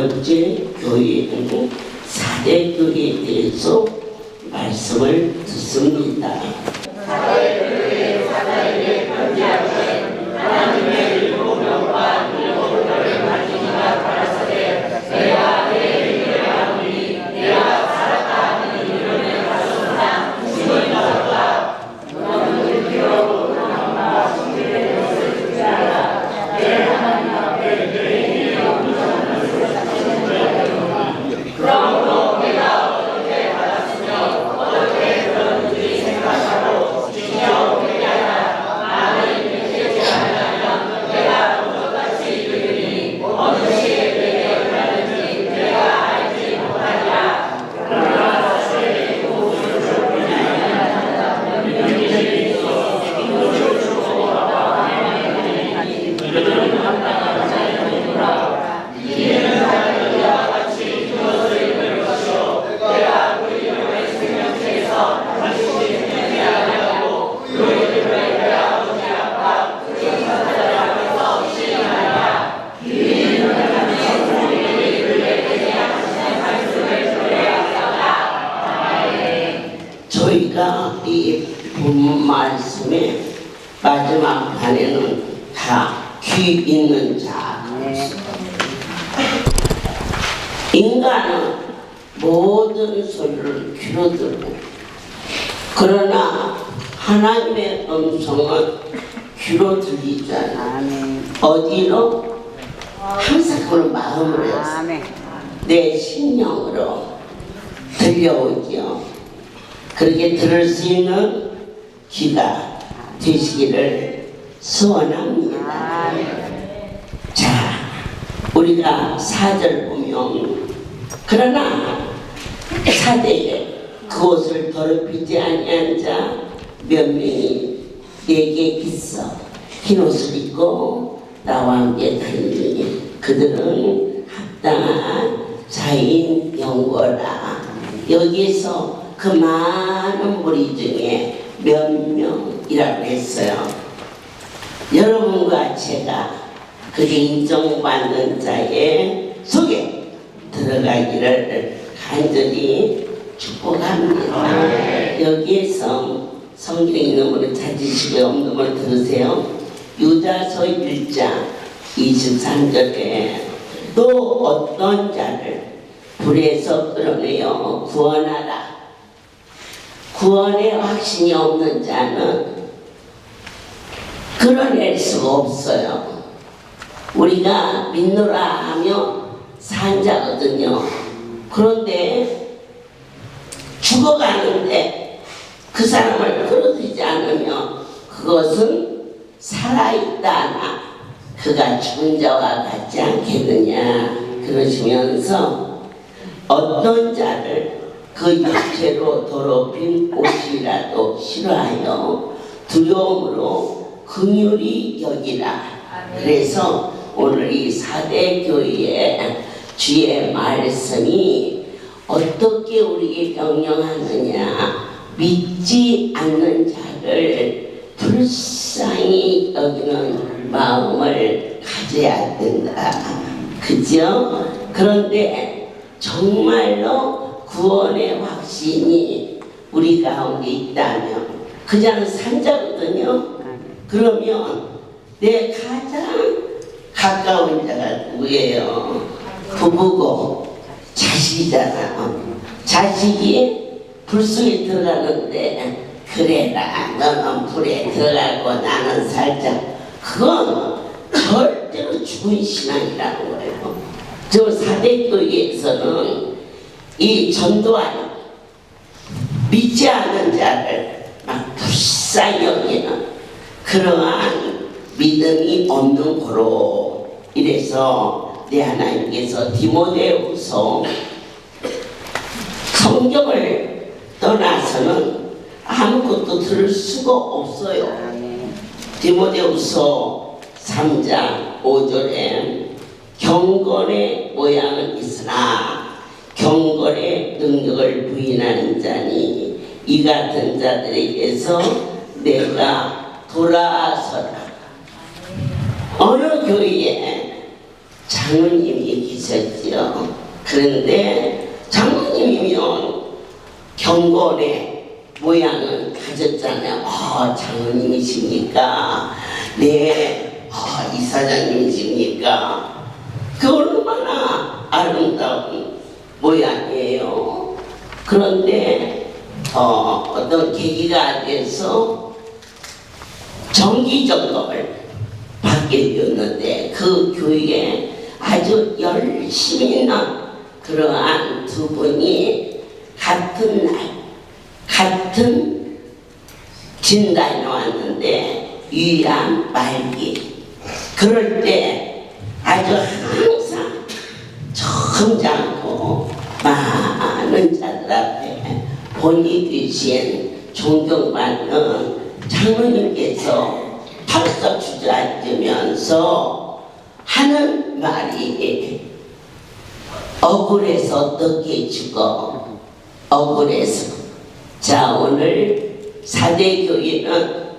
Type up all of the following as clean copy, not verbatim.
번째 교회는 사대교회에 대해서 말씀을 듣습니다. 사대교회의 사사에게 편지하신 하나님의 일곱 명과 일곱 별의 말씀이가 가라사대 내가 내 이름을 아노니 내가 살았다 하는 이름의 가슴상 죽을 나왔다. 너는 기어로 나와 성질의 것을 주지 않아. 내 하나님 앞에 내 이름이 없는 것을 사실은 그러므로 내가 어떻게 받았으며 어떻게 들었는지 생각하고 지켜 회개하라. 나를 회개하지 않으면 내가 너같이 이르리니 어느 시에 내게 가는지 내가 알지 못하리라. 그러나 사실 그곳을 좁히지 않으면 명령이 있어 그곳을 주고 하나님이 그들은 한나가 자유로우라. 이에는 하나님 이와 같이 그것을 입을 것이요 내가 그 이름을 생명체에서 다시 회개하려고 그 이름을 내 아버지 앞과 그 천사들 앞에서 시인하리라. 이 이름은 성령이 그에게 하시는 말씀을 들어야 하라. 저희가 이 본문 말씀의 마지막 판에는 다 귀 있는 자. 인간은 모든 소리를 귀로 듣고 그러나 하나님의 음성은 귀로 들리지 않아. 어디로? 항상 그걸 마음으로 해서 내 심령으로 들려오지요. 그렇게 들을 수 있는 귀가 되시기를 소원합니다. 자, 우리가 4절 보면 그러나 사대에 그곳을 더럽히지 아니한 자 몇 명이 내게 있어 흰옷을 입고 나와 함께 다니니 그들은 합당한 자인 영고라. 여기에서 그 많은 무리 중에 몇 명이라고 했어요. 여러분과 제가 그 인정받는 자의 속에 들어가기를 간절히 축복합니다. 여기에서 성경에 있는 분을 찾으시고요. 없는 분을 들으세요. 유다서 1장 23절에 또 어떤 자를 불에서 끌어내어 구원하라. 구원의 확신이 없는 자는 끌어낼 수가 없어요. 우리가 믿노라 하면 산 자거든요. 그런데 죽어가는데 그 사람을 끌어들이지 않으면 그것은 살아있다나 그가 죽은 자와 같지 않겠느냐. 그러시면서 어떤 자를 그 육체로 더럽힌 옷이라도 싫어하여 두려움으로 긍휼히 여기라. 그래서 오늘 이 4대 교회의 주의 말씀이 어떻게 우리에게 명령하느냐. 믿지 않는 자를 불쌍히 여기는 마음을 가져야 된다. 그죠? 그런데 정말로 구원의 확신이 우리 가운데 있다면 그 자는 산자거든요. 그러면 내 가장 가까운 자가 누구예요? 부부고 자식이잖아. 자식이 불 속에 들어가는데 그래라 너는 불에 들어가고 나는 살짝 그건 절대로 죽은 신앙이라고 그래요. 저 4대 교회에서는 이 전도하는 믿지 않는 자를 막 불쌍히 여기는 그러한 믿음이 없는 거로 이래서 내 하나님께서 디모데후서 성경을 떠나서는 아무것도 들을 수가 없어요. 디모데후서 3장 5절에 경건의 모양은 있으나 경건의 능력을 부인하는 자니 이 같은 자들에게서 내가 돌아서라. 어느 교회에 장로님이 계셨지요. 그런데 장로님이면 경건의 모양을 가졌잖아요. 장로님이십니까? 네. 이사장님이십니까? 그 얼마나 아름다운 모양이에요. 그런데 어떤 계기가 돼서 정기점검을 받게 되었는데 그 교회에 아주 열심히 있는 그러한 두 분이 같은 날 같은 진단이 왔는데 위암 말기. 그럴 때 아주 항상 점잖고 많은 자들 앞에 본이 되신 존경받는 장로님께서 털썩 주저앉으면서 하는 말이 억울해서 어떻게 죽어? 억울해서. 자, 오늘 사대교회는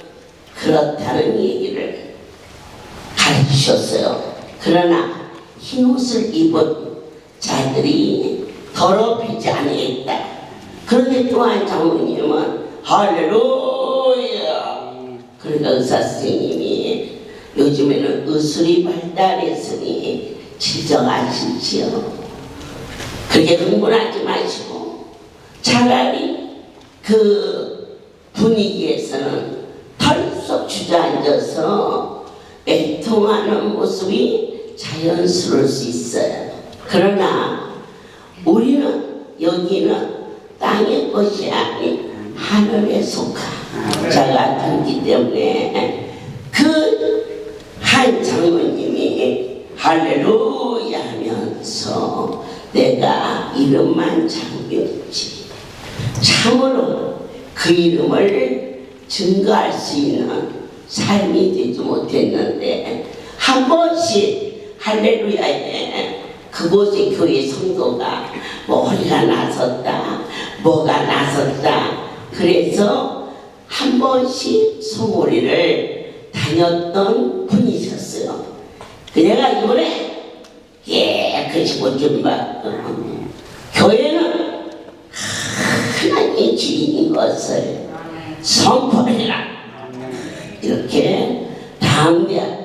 그렇다는 얘기를 가르치셨어요. 그러나 흰옷을 입은 자들이 더럽히지 아니했다. 그런데 또한 장모님은 할렐루야. 그러니까 의사 선생님이 요즘에는 의술이 발달했으니 진정하시지요. 그렇게 흥분하지 마시고 차라리 그 분위기에서는 털썩 주저앉아서 애통하는 모습이 자연스러울 수 있어요. 그러나 우리는 여기는 땅의 것이 아닌 하늘에 속한 자가 되기 때문에 그 한 장로님이 할렐루야 하면서 내가 이름만 잠겼지 참으로 그 이름을 증거할 수 있는 삶이 되지 못했는데 한 번씩 할렐루야에 그곳의 교회 성도가 머리가 나섰다 뭐가 나섰다 그래서 한 번씩 소머리를 다녔던 분이셨어요. 내가 이번에 깨끗이 고침받고 교회는 하나님의 주인인 것을 선포해라 이렇게 담대하게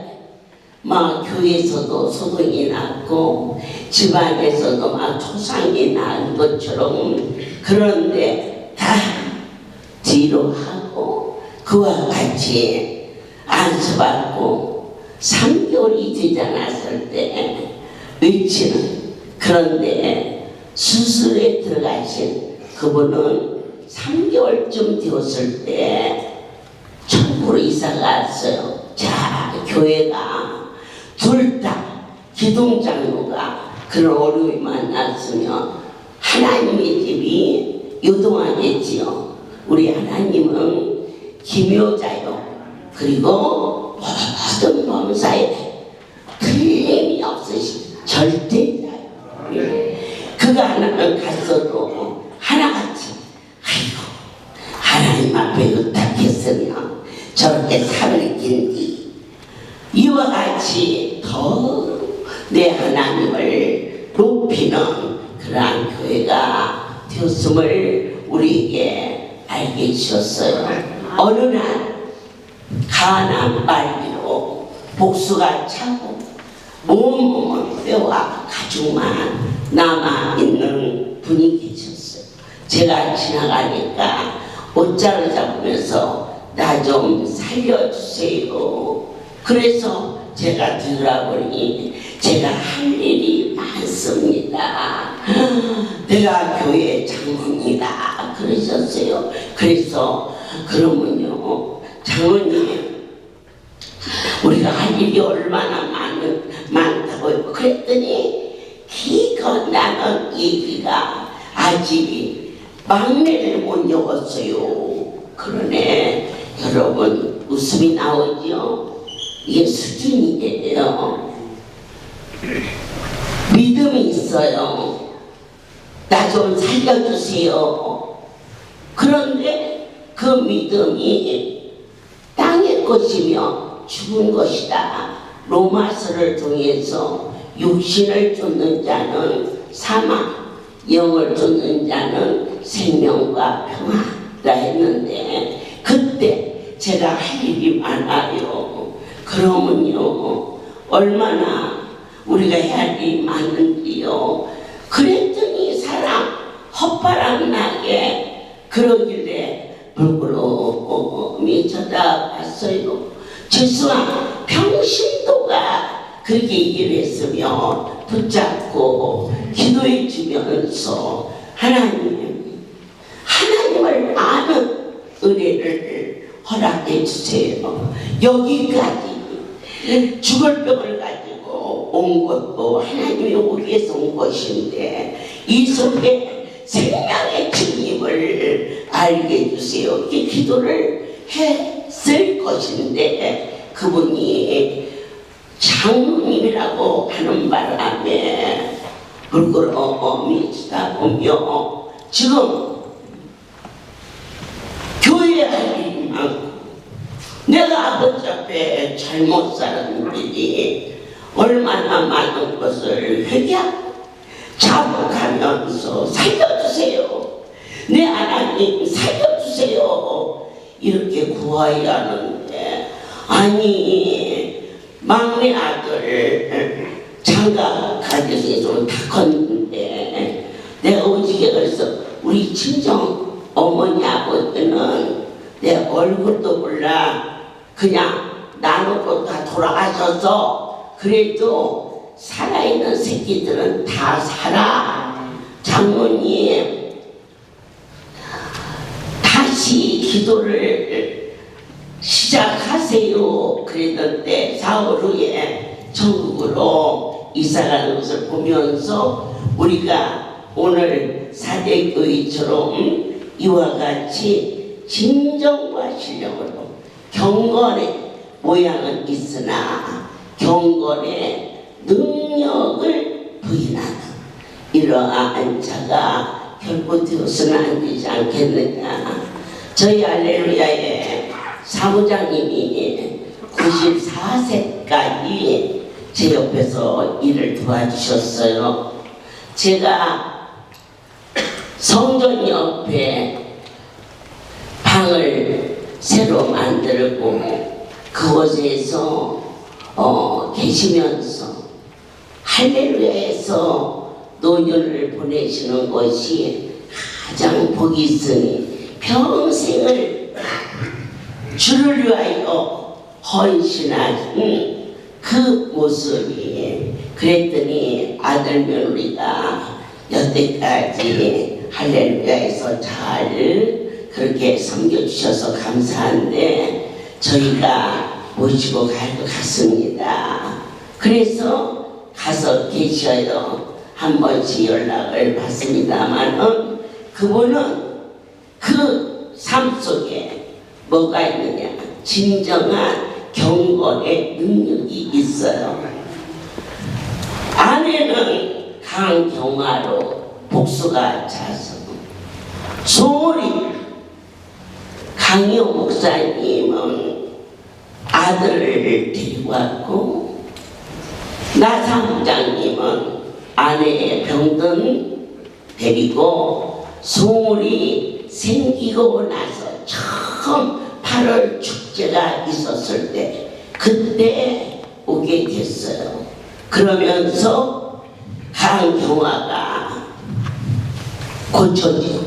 막 교회에서도 소동이 났고 집안에서도 막 초상이 난 것처럼 그런데 다 뒤로 하고 그와 같이 안수받고 3개월이 되지 않았을 때 외치는 그런데 수술에 들어가신 그분은 3개월쯤 되었을 때 천국으로 이사가 왔어요. 자, 교회가 둘 다 기동장로가 그런 어려움이 만났으면 하나님의 집이 요동하겠지요. 우리 하나님은 기묘자요. 그리고 모든 범사에 틀림이 없으신 절대자요. 그가 하나는 갔어도 하나같이 아이고 하나님 앞에 의탁했으면 저렇게 살을 긴디 이와 같이 더 내 하나님을 높이는 그러한 교회가 되었음을 우리에게 알게 해주셨어요. 어느 날 가난 말기로 복수가 차고 온몸은 뼈와 가죽만 남아있는 분이 계셨어요. 제가 지나가니까 옷자를 잡으면서 나 좀 살려주세요. 그래서 제가 뒤돌아보니 제가 할 일이 많습니다. 내가 교회 장로입니다. 그러셨어요. 그래서 그러면요 장로님 우리가 할 일이 얼마나 많다고요. 그랬더니 기껏 나는 얘기가 아직 막내를 못 여었어요. 그러네 여러분 웃음이 나오죠. 이게 수준이에요. 믿음이 있어요. 나 좀 살려주세요. 그런데 그 믿음이 땅의 것이며 죽은 것이다. 로마서를 통해서 육신을 쫓는 자는 사망, 영을 쫓는 자는 생명과 평화라 했는데 그때 제가 할 일이 많아요. 그러면요 얼마나 우리가 해야 할 일이 많은지요. 그랬더니 사람 헛바람 나게 그러길래 부끄러움이 쳐다봤어요. 죄송한 평신도가 그렇게 얘기를 했으면 붙잡고 기도해 주면서 하나님을 아는 은혜를 허락해 주세요. 여기까지 죽을 병을 가지고 온 것도 하나님이 오기 위해서 온 것인데 이 속에 생명의 주님을 알게 해주세요. 이렇게 기도를 했을 것인데 그분이 장로님이라고 하는 바람에 부끄러움이 치다 보며 지금 교회에 할 일이 많고 내가 아버지 앞에 잘못 살은 일이 얼마나 많은 것을 회개하고 자복하면서 살려주세요. 내 하나님 살려주세요. 이렇게 구하야 하는데 아니 막내 아들 장가 가정에서는 다 컸는데 내가 오지게 그래서 우리 친정 어머니 아버지는 내 얼굴도 몰라 그냥 나누고 다 돌아가셔서 그래도 살아있는 새끼들은 다 살아. 장모님 다시 기도를 시작하세요. 그랬는데 사흘 후에 전국으로 이사가는 것을 보면서 우리가 오늘 사대교회처럼 이와 같이 진정과 신령으로 경건의 모양은 있으나 경건의 능력을 부인하는 이러한 자가 결코 되어서는 안 되지 않겠느냐. 저희 할렐루야의 사무장님이 94세까지 제 옆에서 일을 도와주셨어요. 제가 성전 옆에 방을 새로 만들고 그곳에서 계시면서 할렐루야에서 노년을 보내시는 것이 가장 복이 있으니 평생을 주를 위하여 헌신하신 그 모습이 그랬더니 아들 며느리가 여태까지 할렐루야에서 잘 그렇게 섬겨주셔서 감사한데 저희가 모시고 갈 것 같습니다. 그래서 가서 계셔요. 한 번씩 연락을 받습니다만 그분은 그 삶 속에 뭐가 있느냐 진정한 경건의 능력이 있어요. 아내는 강경화로 복수가 차서 소리 강요 목사님은 아들을 데리고 왔고 나 사무장님은 아내의 병든 데리고 소울이 생기고 나서 처음 8월 축제가 있었을 때 그때 오게 됐어요. 그러면서 강경화가 고쳐지고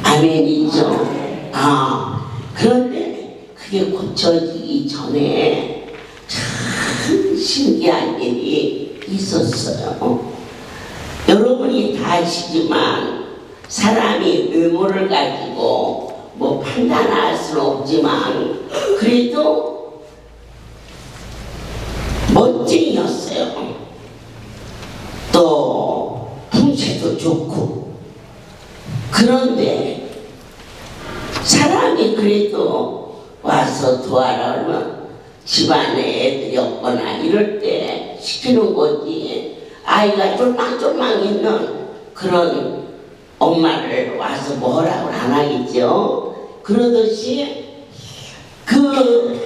아멘이죠. 그런데 그게 고쳐지기 전에 참 신기한 일이 있었어요. 여러분이 다 아시지만 사람이 외모를 가지고 뭐 판단할 수는 없지만 그래도 멋쟁이였어요. 또 품새도 좋고 그런데 사람이 그래도 와서 도와라 하면 집안에 애들이 없거나 이럴 때 시키는 거지 아이가 쫄망쫄망 있는 그런 엄마를 와서 뭐라고 안 하겠죠. 그러듯이 그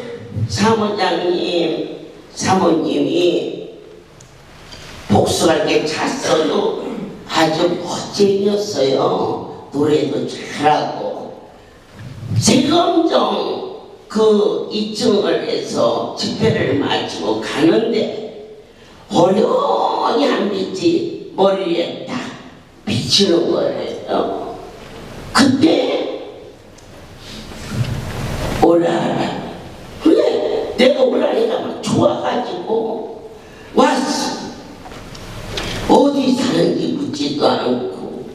사모님이 복숭아게 찼어도 아주 멋쟁이였어요. 노래도 잘하고. 세검정 그 2층을 해서 집회를 마치고 가는데 어려운 한 빛이 머리에 딱 비치는 거예요. 그때 오라라. 그래, 내가 오라니까 막 좋아가지고 왔어. 어디 사는지 묻지도 않고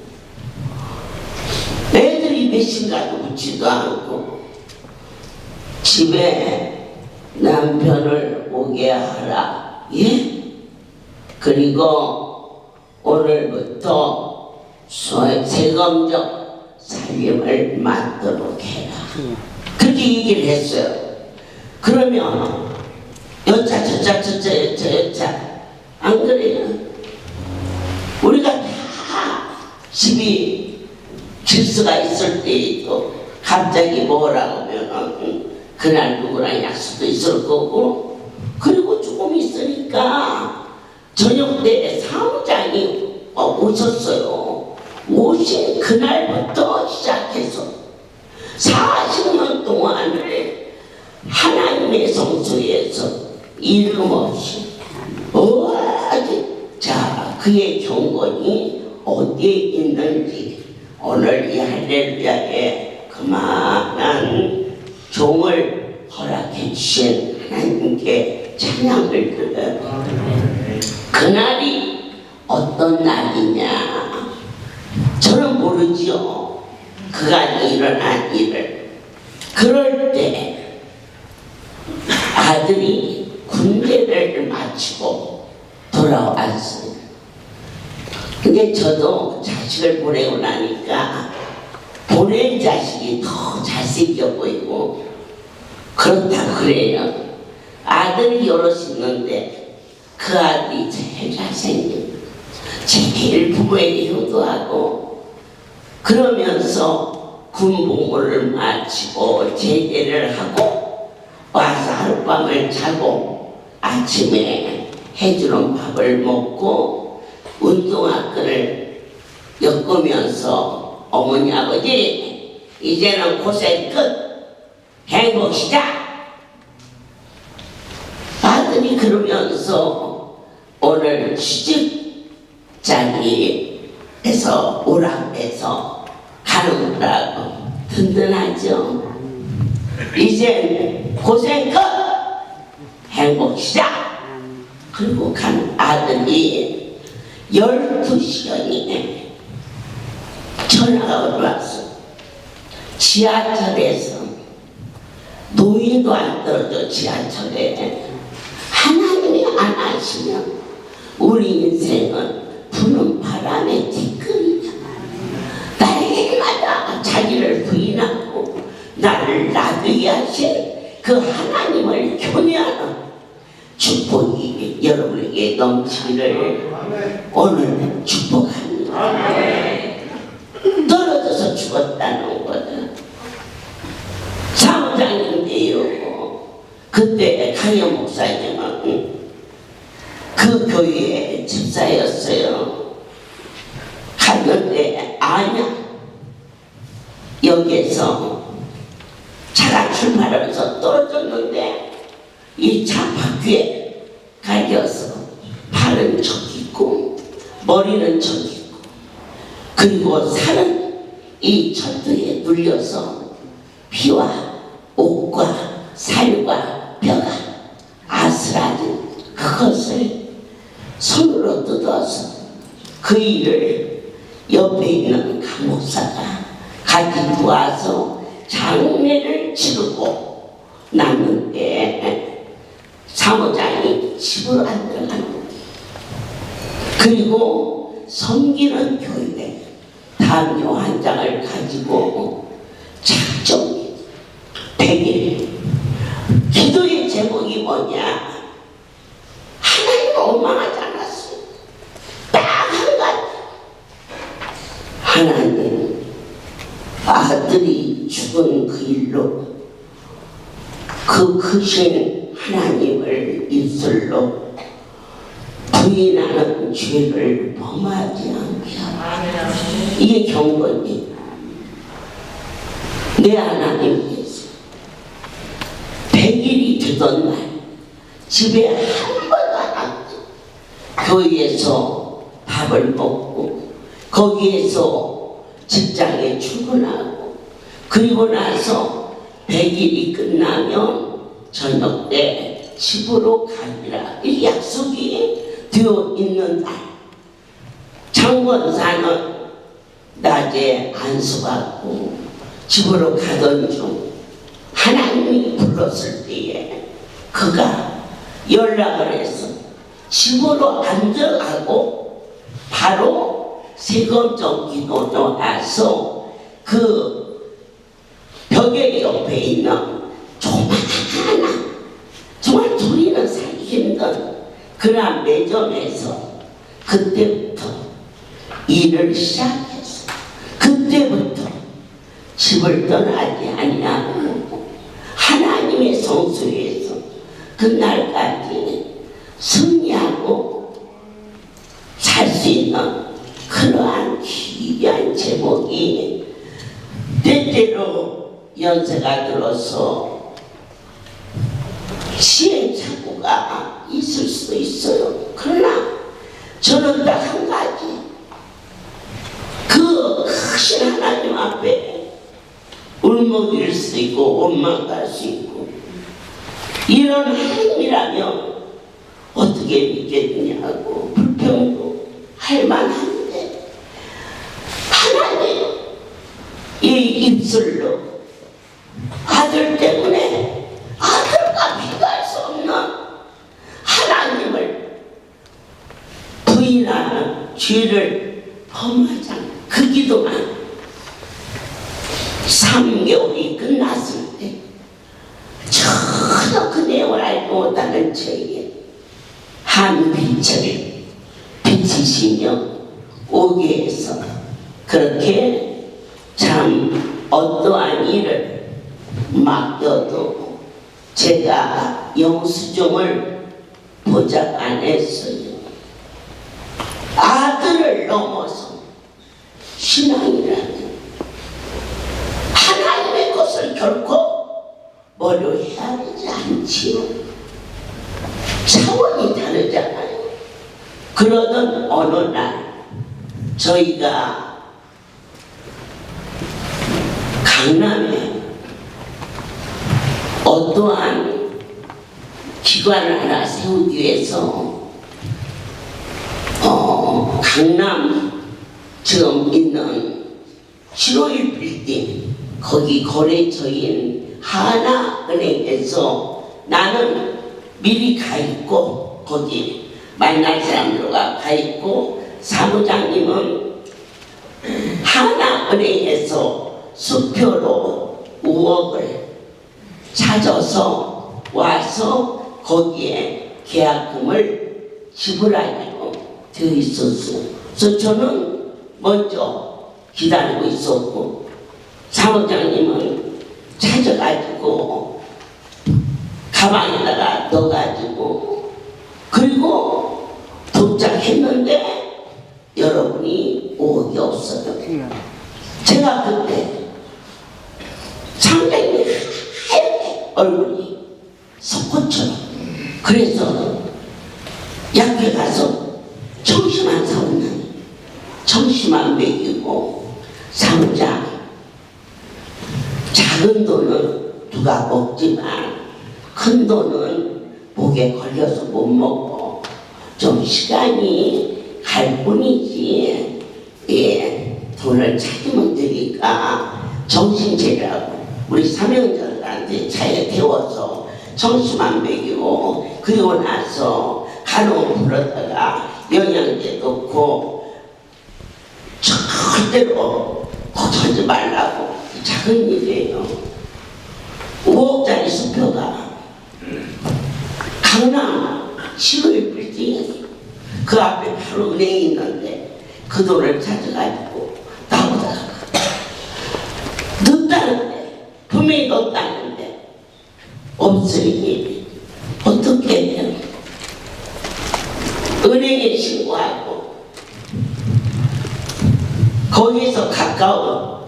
애들이 몇인가도 묻지도 않고 집에 남편을 오게 하라. 예? 그리고 오늘부터 세검정 살림을 맡도록 해라. 그렇게 얘기를 했어요. 그러면 여자 안 그래요? 우리가 다 집이 질서가 있을 때에도 갑자기 뭐라고 하면 그날 누구랑 약속도 있을 거고, 그리고 조금 있으니까 저녁 때 사무장이 오셨어요. 오신 그날부터 시작해서 40년 동안을 하나님의 성소에서 이름 없이 자, 그의 경건이 어디에 있는지 오늘 이 할렐루야에 그만한 종을 허락해 주신 하나님께 찬양을 드려요. 그날이 어떤 날이냐 저는 모르지요. 그간이 일어난 일을. 그럴 때 아들이 군대를 마치고 돌아왔어요. 근데 저도 자식을 보내고 나니까 보낸 자식이 더 잘생겨 보이고 그렇다 그래요. 아들이 여럿 있는데 그 아들이 제일 잘생긴, 제일 부모에게 효도하고, 그러면서 군복무를 마치고 제대를 하고 와서 하룻밤을 자고 아침에 해주는 밥을 먹고 운동화끈을 엮으면서 어머니 아버지 이제는 고생 끝, 행복 시작. 아들이 그러면서 오늘 취직 자리에서 오락해서 가는 거라고 든든하죠. 이제 고생 끝, 행복 시작. 그리고 간 아들이 12시간이네 전화가 올라왔어. 지하철에서 노인도 안 떨어져. 지하철에 하나님이 안 하시면 우리 인생은 부는 바람의 뒤끝이다. 날마다 자기를 부인하고 나를 놔두게 하신 그 하나님을 교회하는 축복이 여러분에게 넘치기를 오늘 축복합니다. 떨어져서 죽었다는 거는 사무장인데요. 그때 강영 목사님은 그 교회의 집사였어요. 갔는데 아니야, 여기에서 차가 출발하면서 떨어졌는데 이 차 바퀴에 갈려서 발은 저기 있고 머리는 저기 있고, 그리고 살은 이 철도에 눌려서 피와 옷과 살과 뼈가 아슬아슬, 그것을 손으로 뜯어서 그 일을 옆에 있는 간목사가 가지고 와서 장례를 치르고 났는데 사무장이 집으로 안 들어가는 거예요. 그리고 섬기는 교회 담요 한 장을 가지고 작정 100일 기도의 제목이 뭐냐? 하나님 원망하지 않았어요. 딱 한 가지. 하나님 아들이 죽은 그 일로 그 크신 하나님을 입술로 부인하는 죄를 범하지 않게 하라. 이게 경건이. 내 하나님께서 100일이 되던 날 집에 한 번도 안 왔고 교회에서 밥을 먹고 거기에서 직장에 출근하고 그리고 나서 100일이 끝나면 저녁 때 집으로 가기라 이 약속이 되어 있는 날 장원사는 낮에 안수받고 집으로 가던 중 하나님이 불렀을 때에 그가 연락을 해서 집으로 앉아가고 바로 세검정 기도로 와서 그 벽에 옆에 있는 조그마한 정말 둘이는 살기 힘든 그런 매점에서 그때부터 일을 시작해서 그때부터 집을 떠나지 아니하고 하나님의 성소에서 그날까지 승리하고 살 수 있는 그러한 귀한 제목이 때때로 연세가 들어서 시행착오가 있을 수도 있어요. 그러나 저는 딱 한 가지 그 크신 하나님 앞에 울먹일 수 있고 원망할 수 있고 이런 하나님이라면 어떻게 믿겠느냐고 불평도 할 만한데 하나님 이 입술로 아들 때문에 아들과 비교할 수 없는 하나님을 부인하는 죄를 범하지 않고 그 기도만 3개월이 끝났을 때 전혀 그 내용을 알고 못하는 저에게 한 빛을 비치시며 오게 해서 그렇게 참 어떠한 일을 맡겨도 제가 영수증을 보장 안 했어요. 아들을 넘어서 신앙이라는 하나님의 것을 결코 머리해야 되지 않지요. 차원이 다르잖아요. 그러던 어느 날 저희가 강남에 어떠한 기관을 하나 세우기 위해서 강남 지금 있는 751 빌딩 거기 거래처인 하나은행에서 나는 미리 가 있고 거기 만날 사람들과 가 있고 사무장님은 하나은행에서 수표로 5억을 찾아서 와서 거기에 계약금을 지불하기로 되어 있었어요. 그래서 저는 먼저 기다리고 있었고 사무장님은 찾아가지고 가방에다가 넣어가지고 그리고 도착했는데 여러분이 5억이 없어요. 제가 그때 상당히 하얗게 얼굴이 석고처럼 그래서 약국에 가서 청심환 사오는 청심환 먹이고 사무장 작은 돈은 누가 먹지만 큰 돈은 목에 걸려서 못 먹고 좀 시간이 갈 뿐이지 돈을 찾으면 되니까 정신차리라고 우리 삼형제들한테 차에 태워서 청심환 먹이고 그리고 나서 간호 불었다가 영양제 넣고 절대로 거두지 말라고 작은 일이에요. 5억짜리 수표가 강남 751 빌딩에서 그 앞에 바로 은행이 있는데 그 돈을 찾아가지고 나오다가 넣었다는데 분명히 넣었다는데 없으니 어떻게 해요? 은행에 신고하고 거기에서 가까운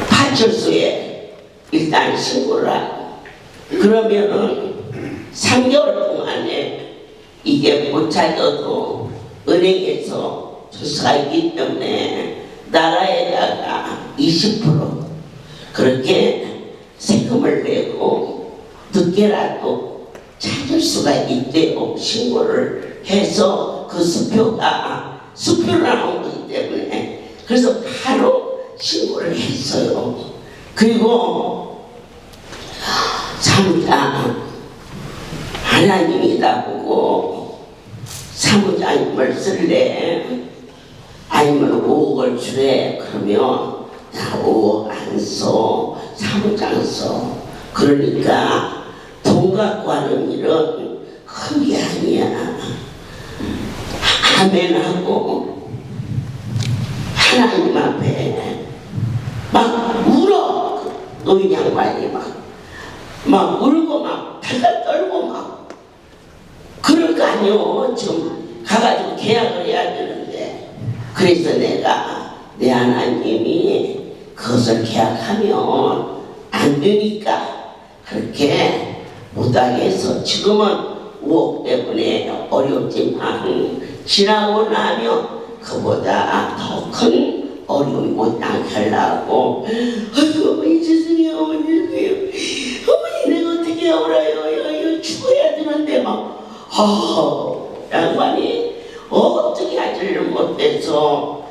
파출소에 일단 신고를 하고 그러면은 3개월 동안에 이게 못 찾아도 은행에서 조사가 있기 때문에 나라에다가 20% 그렇게 세금을 내고 늦게라도 찾을 수가 있대요. 신고를 해서 그 수표로 나온 거기 때문에 그래서 바로 신고를 했어요. 그리고 사무장 하나님이다 보고 사무장님을 쓸래 아니면 5억을 주래 그러면 나 5억 안 써 사무장 써. 그러니까 돈 갖고 하는 일은 큰 게 아니야. 아멘하고 하나님 앞에 막 울어. 노인 양반이 막 울고 막 배가 떨고 막 그럴 거 아니요. 좀 가가지고 계약을 해야 되는데 그래서 내가 내 하나님이 그것을 계약하면 안 되니까 그렇게 못하게 해서 지금은 5억 때문에 어렵지만 지나고 나면 그보다 더 큰 어려움이 못하게 하려고 아이고 어머니 죄송해요 어머니 죄송해요 어머니 내가 어떻게 알아요 이거 죽어야 되는데 막 양반이 어떻게 하지를 못해서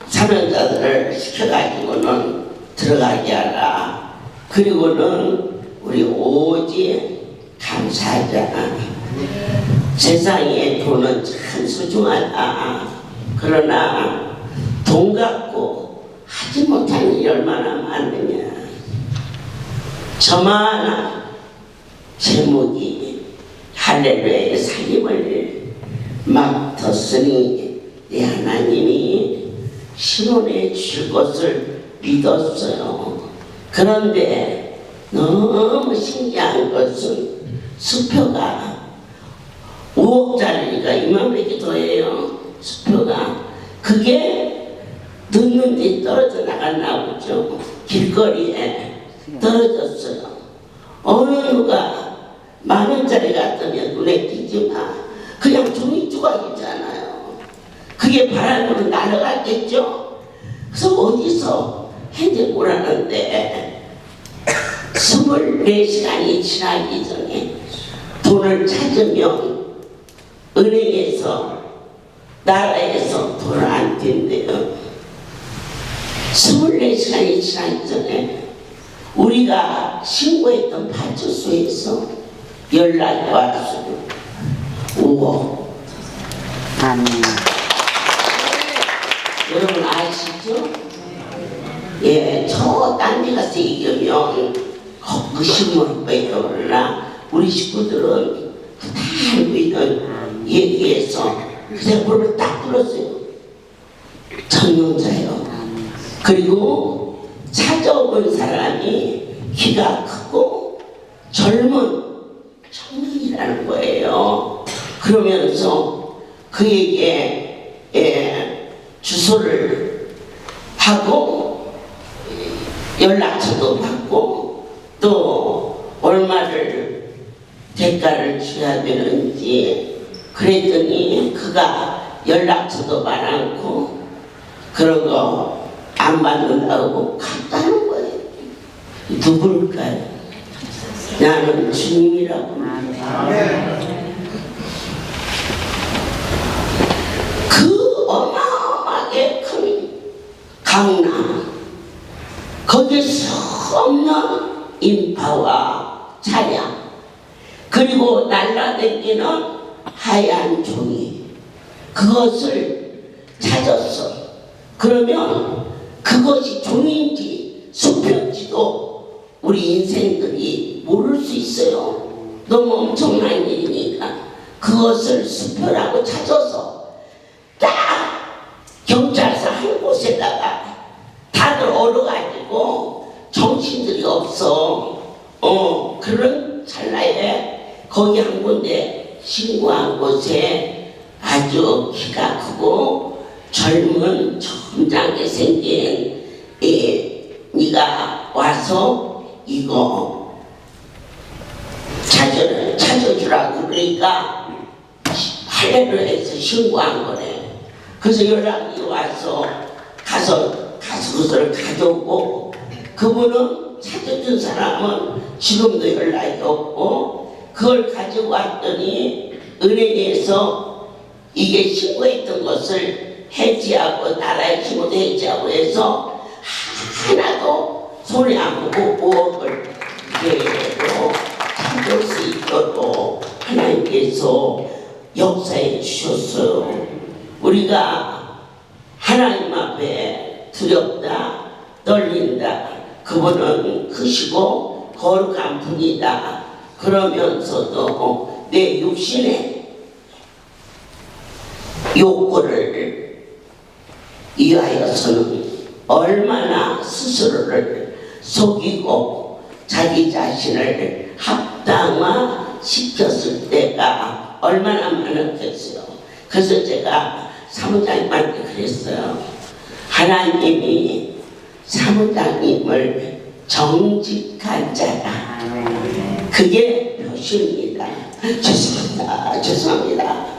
사명자들을 시켜가지고는 들어가게 하라. 그리고는 우리 오직 감사하자. 세상에 돈은 참 소중하다. 그러나 돈 갖고 하지 못한 일이 얼마나 많느냐. 저만한 제목이 할렐루야의 살림을 막 뒀으니 내 하나님이 신원해 줄 것을 믿었어요. 그런데 너무 신기한 것은 수표가 5억짜리니까 이만하게 더해요. 수표가 그게 늦는데 떨어져 나갔나 보죠. 길거리에 떨어졌어요. 어느 누가 10,000원짜리 같으면 눈에 띄지만 그냥 종이 조각이잖아요. 그게 바람으로 날아갔겠죠. 그래서 어디서 핸드폰하는데 24시간이 지나기 전에 돈을 찾으면 은행에서 나라에서 돈을 안 댄대요. 24시간이 지나기 전에 우리가 신고했던 파출소에서 연락이 왔어요. 5억. 아멘. 여러분 아시죠? 예, 저 딴 데 가서 얘기하면 의심을 빼요. 그러나 우리 식구들은 다 알고 있는 얘기에서 그냥 물을 딱 불었어요. 전용자요. 그리고 찾아온 사람이 키가 크고 젊은 청년이라는 거예요. 그러면서 그에게 주소를 하고 연락처도 받고 또 얼마를 대가를 줘야 되는지 그랬더니 그가 연락처도 많고 그런 거 안 받는다고 갔다는 거예요. 누굴까요? 나는 주님이라고. 그 어마어마하게 큰 강남 거기에 수 없는 인파와 차량 그리고 날라다니는 하얀 종이 그것을 찾았어. 그러면 그것이 종인지 수표인지도 우리 인생들이 모를 수 있어요. 너무 엄청난 일이니까 그것을 수표라고 찾아서 딱 경찰서 한 곳에다가 다들 얼어가지고 정신들이 없어. 그런 찰나에 거기 한 군데 신고한 곳에 아주 키가 크고 젊은 점잖게 생긴 네가 와서 이거 찾아주라 그러니까 할례를 해서 신고한 거네. 그래서 연락이 와서 가서 그것을 가져오고 그분은 찾아준 사람은 지금도 연락이 없고 그걸 가지고 왔더니 은행에서 이게 신고했던 것을 해지하고 나라의 신고도 해지하고 해서 하나도 손에 안 보고 5억을 그대로 찾을 수 있도록 하나님께서 역사해 주셨어요. 우리가 하나님 앞에 두렵다 떨린다 그분은 크시고 거룩한 분이다 그러면서도 내 육신의 욕구를 위하여서는 얼마나 스스로를 속이고 자기 자신을 합당화시켰을 때가 얼마나 많았겠어요. 그래서 제가 사무장님한테 그랬어요. 하나님이 사무장님을 정직한 자다. 그게 표시입니다. 죄송합니다.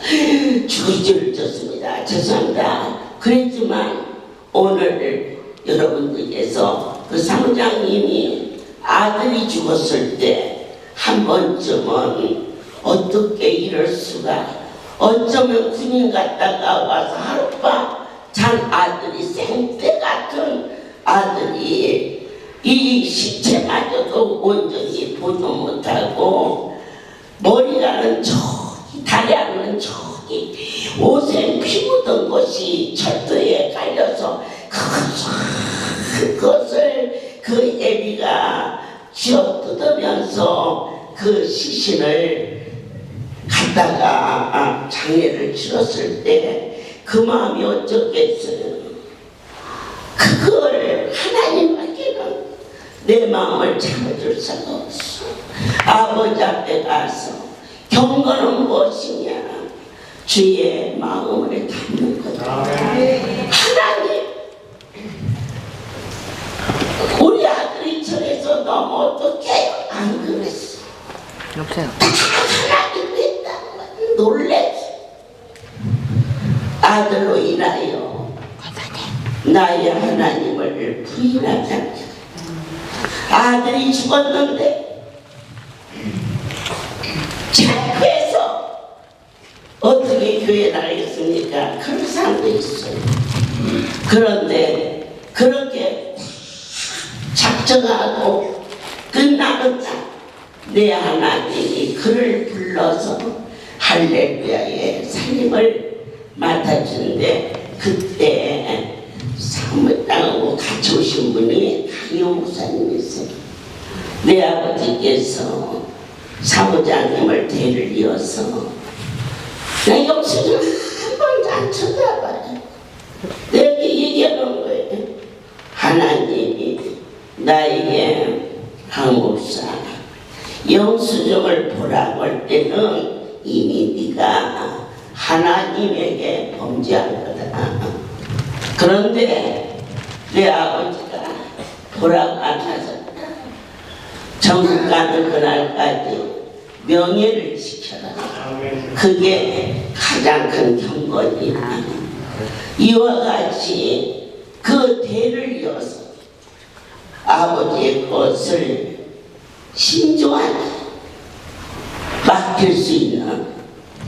죽을 줄을 졌습니다. 죄송합니다. 그랬지만 오늘 여러분들께서 그 사무장님이 아들이 죽었을 때 한 번쯤은 어떻게 이럴 수가 어쩌면 군인 갔다가 와서 하룻밤 잔 아들이 생떼 같은 아들이 이 시체마저도 온전히 보도 못하고 머리가는 저기 다리하는 저기 옷에 피 묻은 것이 철도에 깔려서 그것을 그 애비가 쥐어 뜯으면서 그 시신을 갖다가 장례를 치렀을 때 그 마음이 어쩌겠어요. 그걸 하나님께는 내 마음을 참아줄 수가 없어. 아버지 앞에 가서 경건은 무엇이냐 주의 마음을 담는 거다. 하나님 우리 아들이 저래서 너무 어떡해요. 안 그랬어. 여보세요. 하나님 했다는 건 놀랬어. 아들로 인하여 나의 하나님을 부인하지 않게 아들이 죽었는데 자꾸해서 어떻게 교회 나가겠습니까? 그런 사람도 있어요. 그런데 그렇게 작정하고 끝나는 내 하나님이 그를 불러서 할렐루야의 살림을 맡아주는데 그때 사무장하고 같이 오신 분이 강효 목사님이세요. 내 아버지께서 사무장님을 대를 이어서 나 영수증 한 번도 안 쳐다봐요. 내가 얘기하는 거예요. 하나님이 나에게 강 목사 영수증을 보라고 할 때는 이미 네가 하나님에게 범죄한 거다. 그런데 내 아버지가 보라고 안 하셨다. 전국 가는 그날까지 명예를 지켜라. 그게 가장 큰 경건이다. 이와 같이 그 대를 이어서 아버지의 것을 신중하게 맡길 수 있는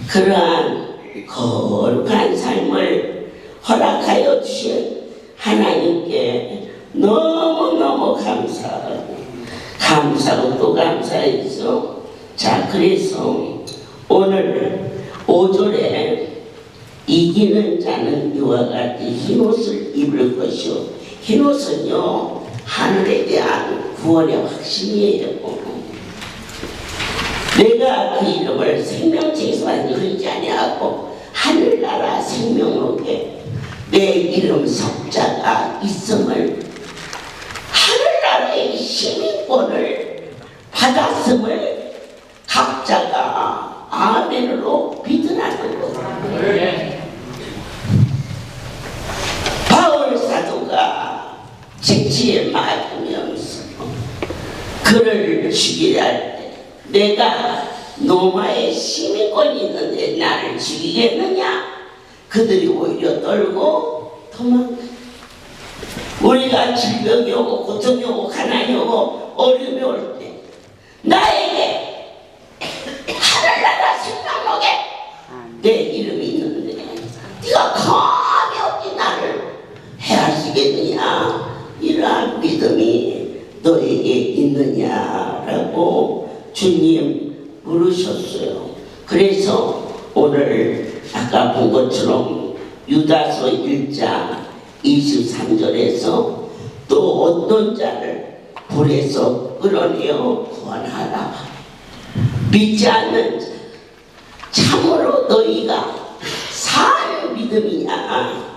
그러한 거룩한 삶을 허락하여 주신 하나님께 너무너무 감사하고 또 감사해서 자 그래서 오늘 5절에 이기는 자는 이와 같이 흰옷을 입을 것이요 흰옷은요 하늘에 대한 구원의 확신이에요. 내가 그 이름을 생명책에서만 읽지 아니하고 하늘나라 생명록에 내 이름 석자가 있음을 하늘나라의 시민권을 받았음을 각자가 아멘으로 멸치에 맞으면서 그를 죽이려 할 때 내가 로마의 시민권이 있는데 나를 죽이겠느냐? 그들이 오히려 떨고 도망가. 우리가 질병이 오고 고통이 오고 가난이 오고 어려움이 올 때 나에게 하늘나라 생명록에 내 이름이 있는데 네가 감히 어찌 나를 해하시겠느냐? 이러한 믿음이 너에게 있느냐라고 주님 물으셨어요. 그래서 오늘 아까 본 것처럼 유다서 1장 23절에서 또 어떤 자를 불에서 끌어내어 구원하라. 믿지 않는 자, 참으로 너희가 산 믿음이냐?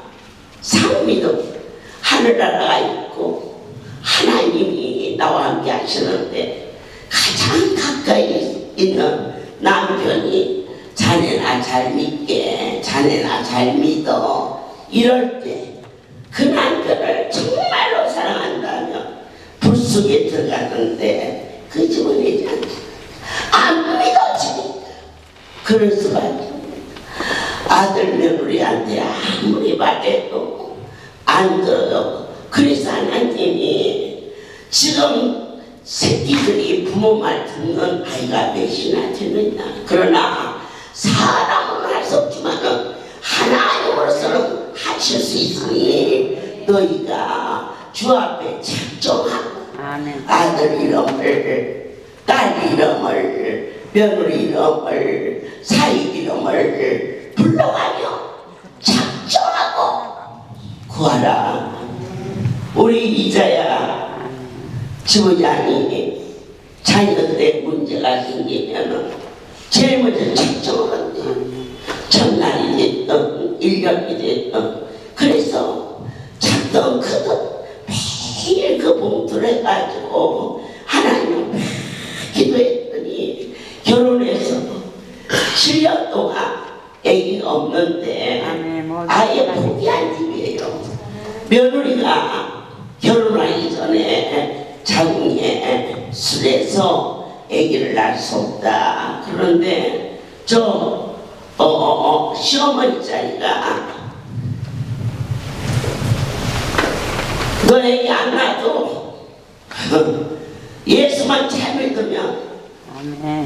산 믿음. 하늘나라가 있고 하나님이 나와 함께 하시는데 가장 가까이 있는 남편이 자네나 잘 믿게, 자네나 잘 믿어, 이럴 때 그 남편을 정말로 사랑한다면 불 속에 들어갔는데 그 집은 내지 않습니다. 안 믿어집니다. 그럴 수밖에. 아들 며느리한테 아무리 말해도 안 들어요. 그래서 하나님이 지금 새끼들이 부모 말 듣는 아이가 몇이나 되느냐. 그러나 사람은 할 수 없지만은 하나님으로서는 하실 수 있으니 너희가 주 앞에 작정하고 아들 이름을, 딸 이름을, 며느리 이름을, 사위 이름을 불러가며 작정하고 구하라. 우리 이자야 지부장이 자녀들의 문제가 생기면 제일 먼저 작정을 한대. 첫날이 됐든 1년이 됐든. 그래서 작정 크든 매일 그 봉투를 해가지고 하나님을 막 기도했더니 결혼해서 7년 동안 애기가 없는데 아예 포기한 집이에요. 며느리가 결혼하기 전에 자궁에 술에서 아기를 낳을 수 없다. 그런데 시어머니 자리가 너 애기 안 낳아도 예수만 잘 믿으면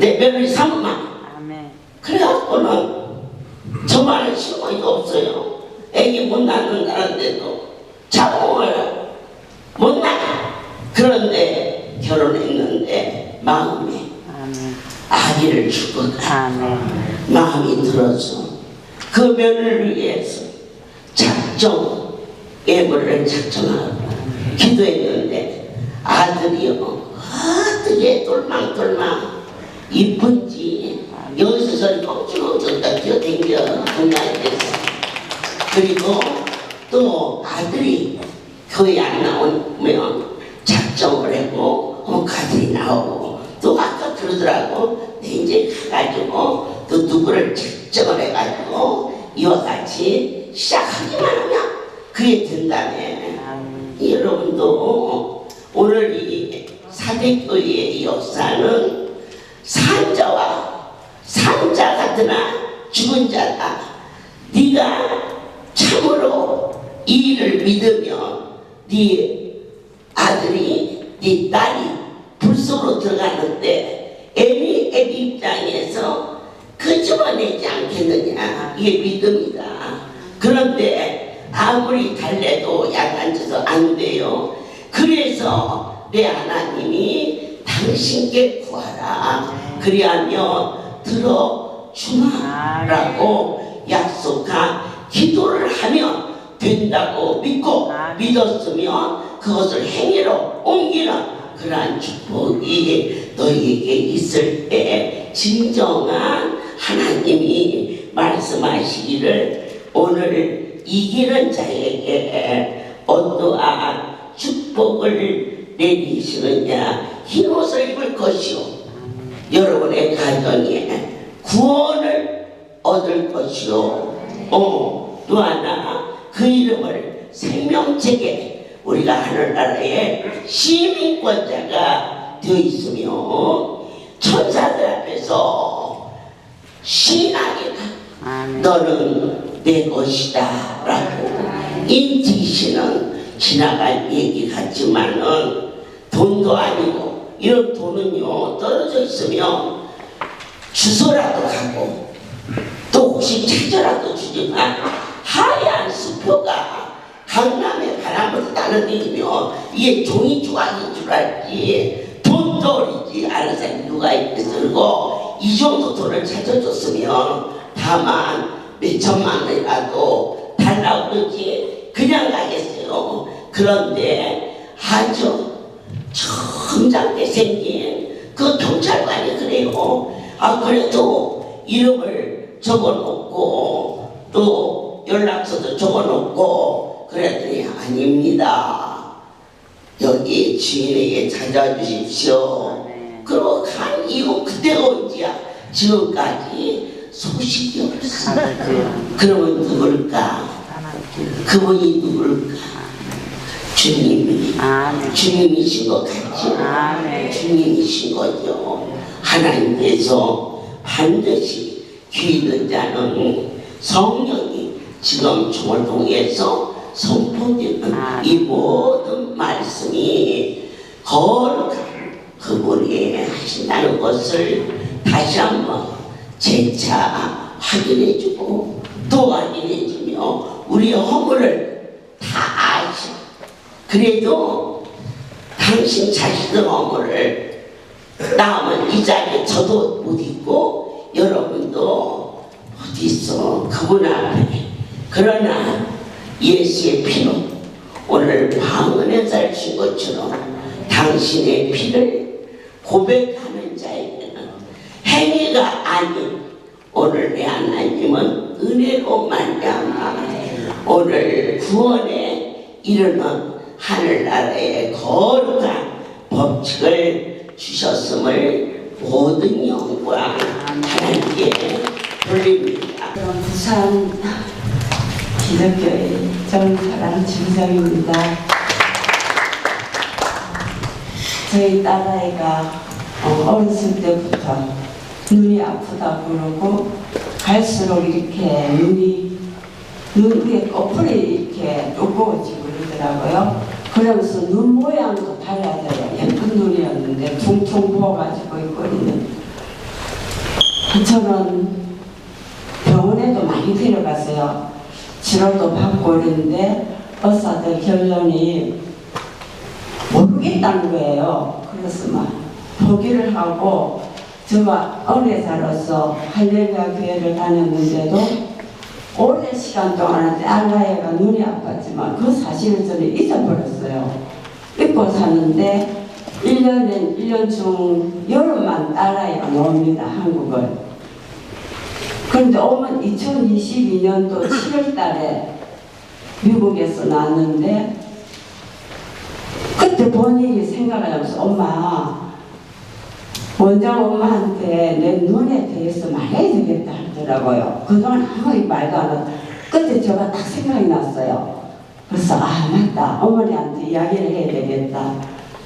내 며느리 삼만. 그래갖고는 저만의 시어머니가 없어요. 애기 못 낳는다는데도 자궁을 못 낳아. 그런데 결혼했는데 마음에 아기를 주고가 마음이 들어서 그 며느리를 위해서 작정 예물을 작정하고 기도했는데 아들이요 어떻게 똘망똘망 이쁜지 여기서 저리 껑충껑충 뛰어댕겨 건강이 됐어. 그리고 또 아들이 교회 안 나오면 작정을 하고 아들이 나오고 또 아까 그러더라고. 이제 가가지고 또 누구를 작정을 해가지고 이와 같이 시작하기만 하면 그게 된다네. 여러분도 오늘 이 사대교회의 역사는 산자와 산자 같으나 죽은 자다. 네가 참으로 이 일을 믿으면 네 아들이 네 딸이 불속으로 들어가는데 애비 입장에서 끄집어내지 않겠느냐. 이게 믿음이다. 그런데 아무리 달래도 약 앉아서 안 돼요. 그래서 내 하나님이 당신께 구하라. 그리하면 들어주마라고 약속한 기도를 하면 된다고 믿고 믿었으면 그것을 행위로 옮기는 그러한 축복이 너희에게 있을 때 진정한 하나님이 말씀하시기를 오늘 이기는 자에게 어떠한 축복을 내리시느냐. 흰옷을 입을 것이요 여러분의 가정에 구원을 얻을 것이요 또 하나 그 이름을 생명책에 우리가 하늘나라의 시민권자가 되어 있으며 천사들 앞에서 신하게 너는 내 것이다 라고 인지시는 지나간 얘기 같지만은 돈도 아니고 이런 돈은요 떨어져 있으면 주소라도 가고 또 혹시 찾아라도 주지만 하얀 수표가 강남의 바람을 따라다니며 이게 종이 조각인 줄 알지 돈도 어리지 않은 사람이 누가 있겠어. 그리고 이 정도 돈을 찾아줬으면 다만 몇천만 원이라도 달라고 그러지 그냥 가겠어요. 그런데 아주 점잖게 생긴 그 경찰관이 그래요. 그래도 이름을 적어놓고 또 연락처도 적어놓고 그랬더니 아닙니다. 여기 주인에게 찾아주십시오. 그리고 간 이후 그때가 언제야? 지금까지 소식이 없어. 그러면 누굴까? 그분이 누굴까? 주님이. 주님이신 것 같죠? 주님이신 거죠. 하나님께서 반드시 귀 있는 자는 성령이 지금 중월동에서 선포되는 이 모든 말씀이 거룩한 그분이 하신다는 것을 다시 한번 재차 확인해주고 또 확인해주며 우리의 허물을 다 아셔. 그래도 당신 자신의 허물을 남은 이 자리에 저도 못 있고 여러분도 어디 있어 그분 앞에. 그러나 예수의 피로 오늘 방언의 살 준 것처럼 당신의 피를 고백하는 자에게는 행위가 아닌 오늘 내 하나님은 은혜로 말미암아 오늘 구원에 이르는 하늘나라의 거룩한 법칙을 주셨음을 모든 영광 하나님께 돌립니다. 그럼 부산 기독교의 정사랑 중장입니다. 저희 딸아이가 어렸을 때부터 눈이 아프다고 그러고 갈수록 이렇게 눈 위에 꼬풀이 이렇게 두꺼워지고 그러더라고요. 그러면서 눈 모양도 달라져요. 예쁜 눈이었는데 퉁퉁 부어가지고 있거든요. 저는 병원에도 많이 데려갔어요. 치료도 받고 이랬는데 의사들 결론이 모르겠다는 거예요. 그래서 막 포기를 하고 제가 은혜사로서 할렐루야 교회를 다녔는데도 오랜 시간 동안 딸아이가 눈이 아팠지만 그 사실을 저는 잊어버렸어요. 잊고 사는데 1년 중 여름만 딸아이가 나옵니다. 한국을. 그런데 오면 2022년도 7월 달에 미국에서 나왔는데 그때 본인이 생각을 하면서 엄마 원장 엄마한테 내 눈에 대해서 말해야 되겠다 하더라고요. 그동안 아무리 말도 안 하고 그때 제가 딱 생각이 났어요. 그래서 맞다 어머니한테 이야기를 해야 되겠다.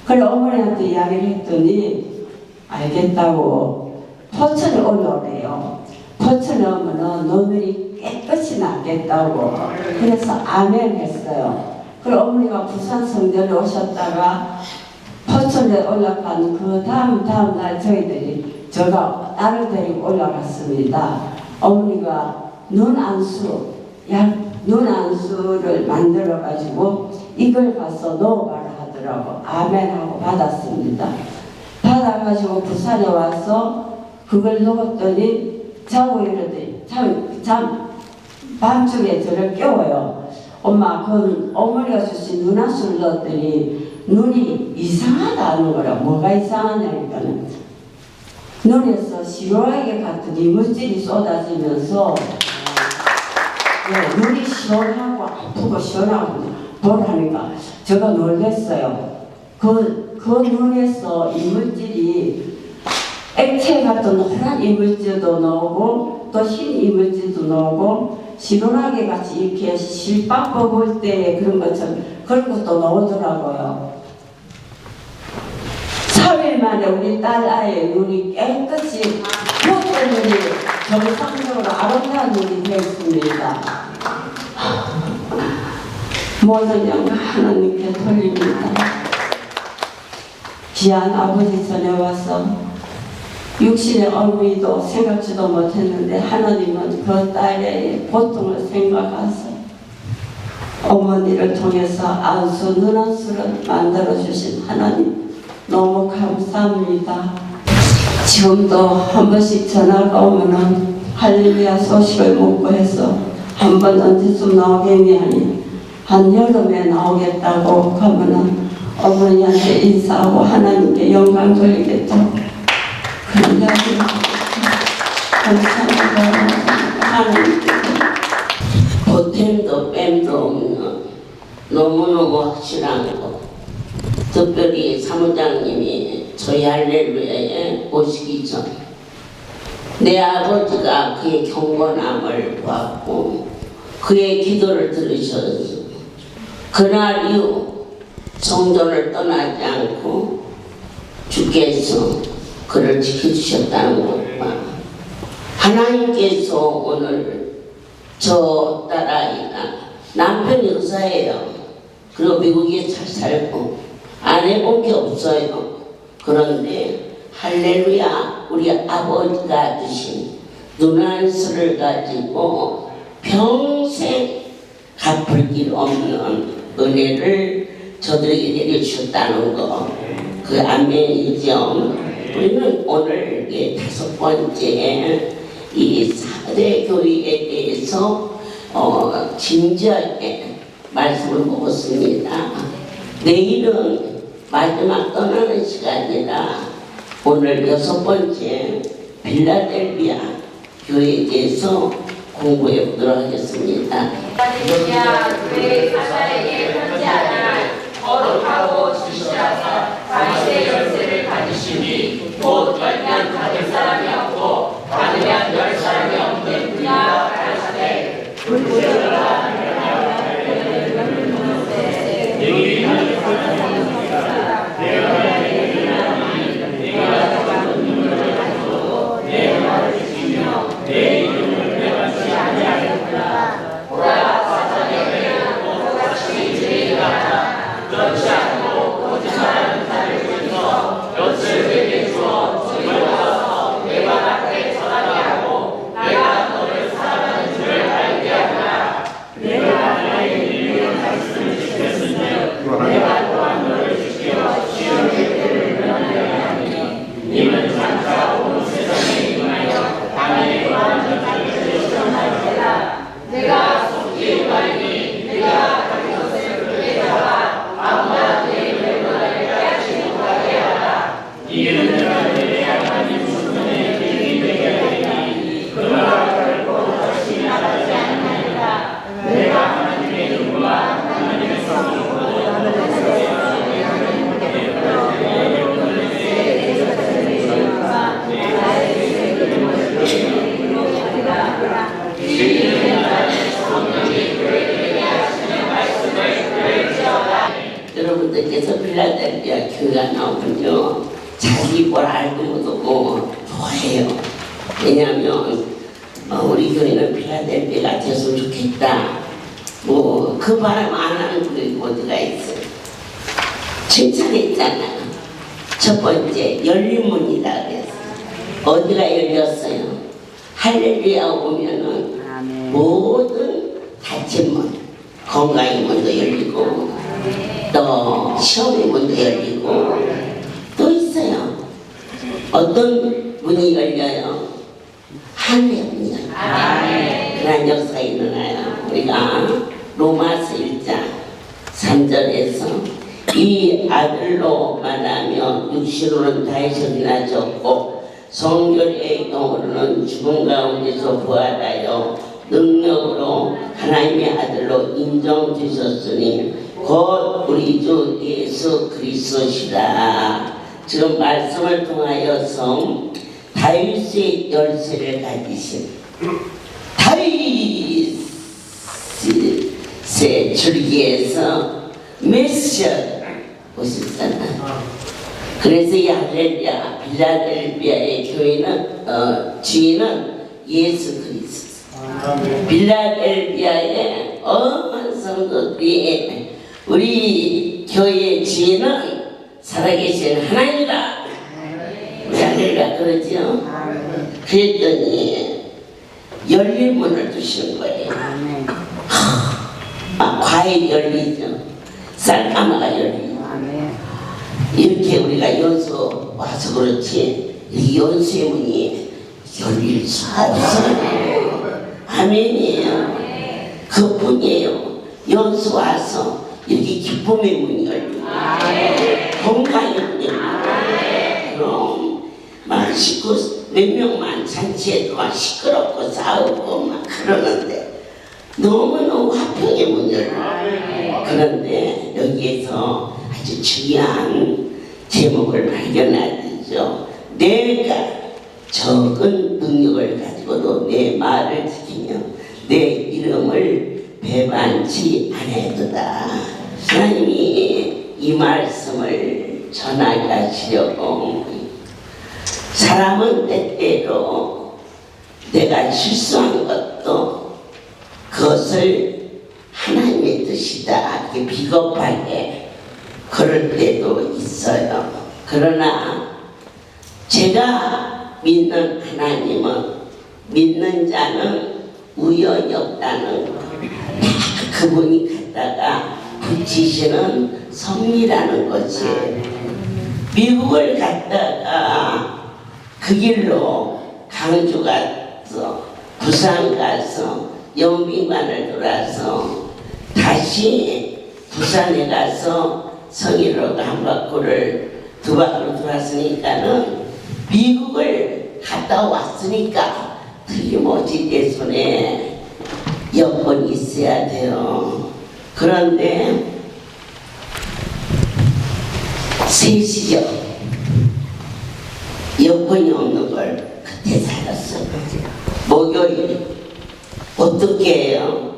그래 어머니한테 이야기를 했더니 알겠다고 포천에 올라오래요. 포천에 오면은 눈물이 깨끗이 낫겠다고. 그래서 아멘 했어요. 그리고 어머니가 부산 성전에 오셨다가 포천에 올라간 그 다음 날 저희들이 제가 딸을 데리고 올라갔습니다. 어머니가 눈안수를 만들어 가지고 이걸 가서 넣어봐라 하더라고. 아멘하고 받았습니다. 받아가지고 부산에 와서 그걸 넣었더니 자고 이러더니 밤중에 저를 깨워요. 엄마 그 어머니가 주신 눈안수를 넣었더니 눈이 이상하다는 거라. 뭐가 이상하냐니까는 눈에서 시원하게 같은 이물질이 쏟아지면서 눈이 시원하고 아프고 시원하고 보라니까 제가 놀랬어요. 그 눈에서 이물질이 액체 같은 노란 이물질도 나오고 또 흰 이물질도 나오고 시원하게 같이 이렇게 실밥 뽑을 때 그런 것처럼 그런 것도 나오더라고요. 3일 만에 우리 딸 아이의 눈이 깨끗이 부었던 눈이 정상적으로 아름다운 눈이 되었습니다. 모든 영광 하나님께 돌립니다. 귀한 아버지 전에 와서 육신의 어머니도 생각지도 못했는데 하나님은 그 딸의 고통을 생각하셔서 어머니를 통해서 안수 눈안수를 만들어주신 하나님 너무 감사합니다. 지금도 한 번씩 전화가 오면은 할렐루야 소식을 묻고 해서 한 번 언제쯤 나오겠니 하니 한 여름에 나오겠다고 하면은 어머니한테 인사하고 하나님께 영광 돌리겠다고 그런 이야기 감사합니다. 하나님께 보탬도 뺨도 없는 너무너무 확실한 거. 특별히 사무장님이 저희 할렐루야에 오시기 전 내 아버지가 그의 경건함을 보았고 그의 기도를 들으셔서 그날 이후 성전을 떠나지 않고 주께서 그를 지켜주셨다는 것과 하나님께서 오늘 저 딸아이가 남편이 의사예요. 그리고 미국에 잘 살고 안 해본 게 없어요. 그런데 할렐루야 우리 아버지가 주신 눈안수를 가지고 평생 갚을 길 없는 은혜를 저들에게 내려주셨다는 거. 그 아멘이죠. 우리는 오늘 5번째 이 4대 교회에 대해서 진지하게 말씀을 먹었습니다. 내일은 마지막 떠나는 시간이라 오늘 6번째 빌라델비아 교회에 대해서 공부해 보도록 하겠습니다. 빌라델비아 교회 사사에게 편지하나 거룩하고 진실하사 다윗의 열쇠를 가지시니 곧 열면 닫을 사람이 없고 닫으면 열 사람이 없는 분이라 가라사대 여러분들께서 빌라델비아 교회가 나오면요 자기 뭘 알고 못하고 좋아해요. 왜냐하면 우리 교회는 빌라델비아가 됐으면 좋겠다. 뭐 그 바람 안 하는 교회 어디가 있어요. 칭찬했잖아요. 첫 번째 열린 문이라 그랬어요. 어디가 열렸어요? 할렐루야 오면은 모든 닫힌 문, 건강의 문도 열리고 또 시험의 문도 열리고 또 있어요. 어떤 문이 열려요? 하늘의 문이 열려요. 그런 역사가 일어나요. 우리가 로마서 1장 3절에서 이 아들로 말하며 육신으로는 다이소리나 졌고 성결의 영으로는 죽은 가운데서 부활하여 능력으로 하나님의 아들로 인정되셨으니 곧 우리 주 예수 그리스도시라. 지금 말씀을 통하여서 다윗의 열쇠를 가지신 다윗의 줄기에서 메시아 오셨잖아. 그래서 이 할렐루야 빌라델비아의 교회는 주인은 예수 그리스도. 빌라델비아의 어마어마한 성도들이 우리 교회의 주인은 살아계신 하나님이다. 우리 할렐루야 그러죠. 그랬더니 열린 문을 두시는 거예요. 과일이 열리죠. 쌀가마가 열리죠. 이렇게 우리가 연수 와서 그렇지 이 연수의 문이 열릴 수가 없어요. 아멘이에요. 그뿐이에요. 연수 와서 이렇게 기쁨의 문이 열리고 건강의 문이 열리고 그럼 막 몇 명만 잔치에도 막 시끄럽고 싸우고 막 그러는데 너무너무 화평의 문을 열려요. 그런데 여기에서 아주 중요한 제목을 발견하죠. 내가 적은 능력을 가지고도 내 말을 지키며 내 이름을 배반치 아니하도다. 하나님이 이 말씀을 전하게 하시려고 사람은 때때로 내가 실수한 것도 그것을 하나님의 뜻이다 이렇게 비겁하게 그럴 때도 있어요. 그러나 제가 믿는 하나님은 믿는 자는 우연이 없다는 거. 그분이 갖다가 붙이시는 섭리라는 거지. 미국을 갔다가 그 길로 강주 가서 부산 가서 영빈관을 돌아서 다시 부산에 가서 성일로 한 바퀴를 두 바퀴를 돌았으니까는 미국을 갔다 왔으니까 틀림없이 내 손에 여권이 있어야 돼요. 그런데 세시죠. 여권이 없는 걸 그때 살았어요. 목요일 어떻게 해요?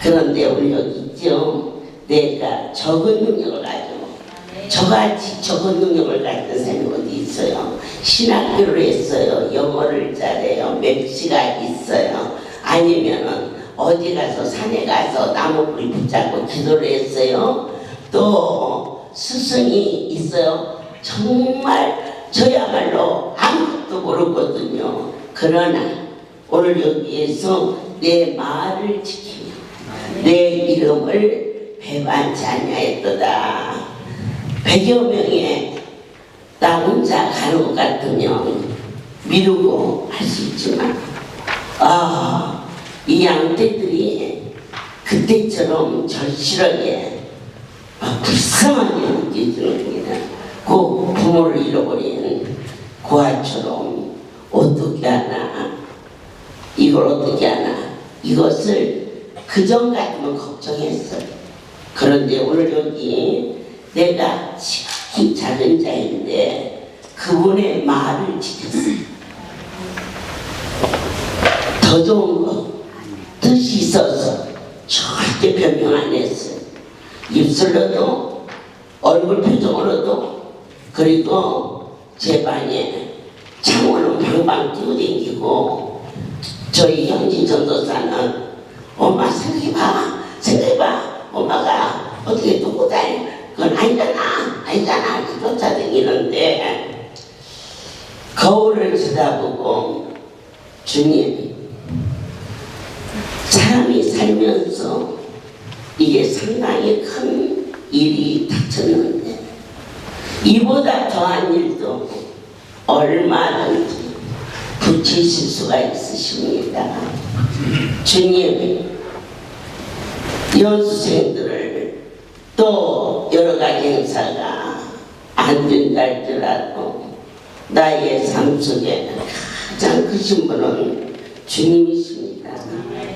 그런데 우리 여기 있죠. 내가 적은 능력을 가지고 저같이 적은 능력을 가진 사람이 어디 있어요? 신학교를 했어요. 영어를 잘해요. 맵시가 있어요. 아니면은 어디 가서 산에 가서 나무뿌리 붙잡고 기도를 했어요. 또 스승이 있어요. 정말 저야말로 아무것도 모르거든요. 그러나 오늘 여기에서 내 말을 지키며 내 이름을 배반치 아니하였도다. 100여 명의 나 혼자 가는 것 같으면 미루고 할 수 있지만 이 양떼들이 그때처럼 절실하게 불쌍하게 느껴지는구나. 그 부모를 잃어버린 고아처럼 어떻게 하나 이걸 어떻게 하나 이것을 그전 같으면 걱정했어요. 그런데 오늘 여기 내가 지극히 작은 자인데 그분의 말을 지켰어요. 더 좋은 거 뜻이 있어서 절대 변명 안 했어요. 입술로도 얼굴 표정으로도. 그리고 제 방에 창문은 방방 뛰고 다니고 저희 형진 전도사는 엄마 생각해봐 엄마가 어떻게 두고 다니 그건 아니잖아 쫓아다니는데 거울을 쳐다보고 주님 사람이 살면서 이게 상당히 큰 일이 닥쳤는데 이보다 더한 일도 얼마든지 붙이실 수가 있으십니다. 주님 연수생들을 또 여러 가지 행사가 안 된다 할지라도 나의 삶 속에 가장 크신 분은 주님이십니다.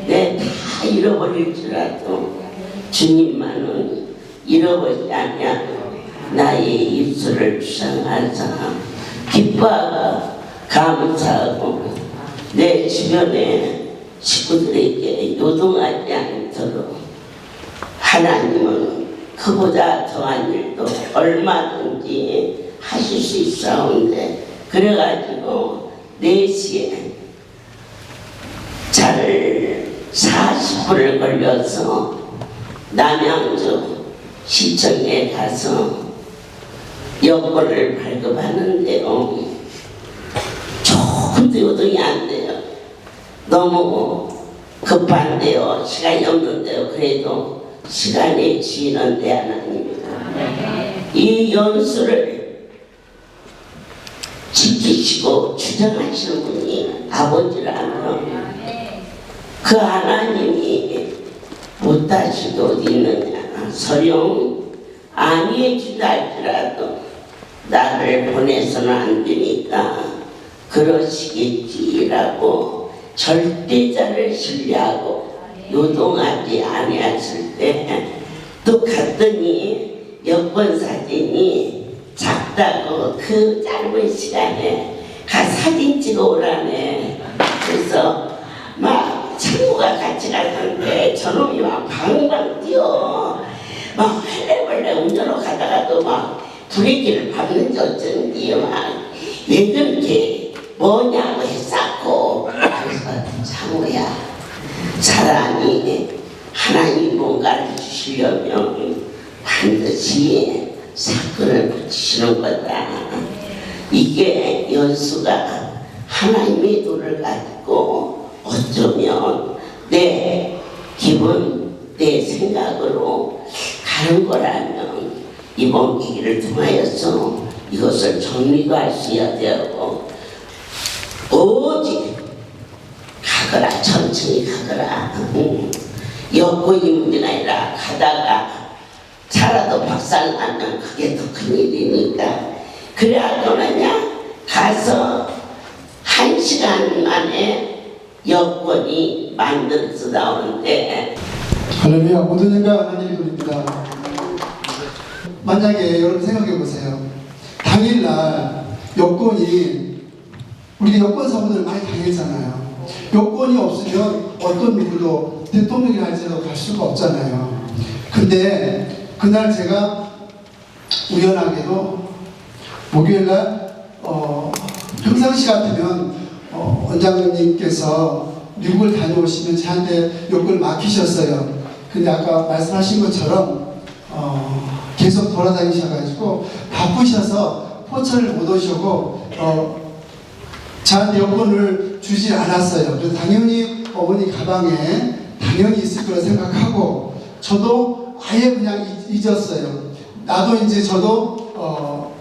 내 다 잃어버릴지라도 주님만은 잃어버리지 아니하고 나의 입술을 주장하자 기뻐하고 감사하고 내 주변의 식구들에게 요동하지 않도록 하나님은 그보다 더한 일도 얼마든지 하실 수 있사온데 그래가지고 4시에 차를 40분을 걸려서 남양주 시청에 가서 여권을 발급하는데요. 조금도 요동이 안 돼요. 너무 급한데요. 시간이 없는데요. 그래도 시간이 지는데 하나님이다. 이 연수를 지키시고 주장하시는 분이 아버지라면 그 하나님이 못하실 게 어디 있느냐. 설령 아니해 주다 할지라도 나를 보내서는 안 되니까 그러시겠지라고 절대자를 신뢰하고 요동하지 아니했을 때 또 갔더니 여권 사진이 작다고 그 짧은 시간에 가 사진 찍어 오라네. 그래서 막 친구가 같이 갔는데 저놈이 막 방방 뛰어 막 헬레벌레 운전으로 가다가도 막 브레이크를 밟는지 어쩐지 막 왜 그렇게 뭐냐고 했었고. 그래서 장우야, 사람이 하나님 뭔가를 주시려면 반드시 사건을 붙이시는 거다. 이게 연수가 하나님의 도를 가지고 어쩌면 내 기분, 내 생각으로 가는 거라면 이번 기기를 통하여서 이것을 정리도 할 수 있어야 되고 오직 가거라, 천천히 가거라. 여건이 문제가 아니라 가다가 차라도 박살나면 그게 더 큰일이니까. 그래야 또느냐 가서 1시간 만에 여건이 만들어서 나오는데. 할렐루야. 모든 영광 하나님의 도입니다. 만약에 여러분 생각해 보세요. 당일날 여건이, 우리가 여권 사무들을 많이 당했잖아요. 여권이 없으면 어떤 누구도 대통령이라 할지라도 갈 수가 없잖아요. 근데 그날 제가 우연하게도 목요일날 평상시 같으면 원장님께서 미국을 다녀오시면 저한테 여권을 맡기셨어요. 근데 아까 말씀하신 것처럼 계속 돌아다니셔가지고 바쁘셔서 포천을 못 오시고 저한테 여권을 주지 않았어요. 그래서 당연히 어머니 가방에 당연히 있을 거라 생각하고 저도 아예 그냥 잊었어요. 나도 이제 저도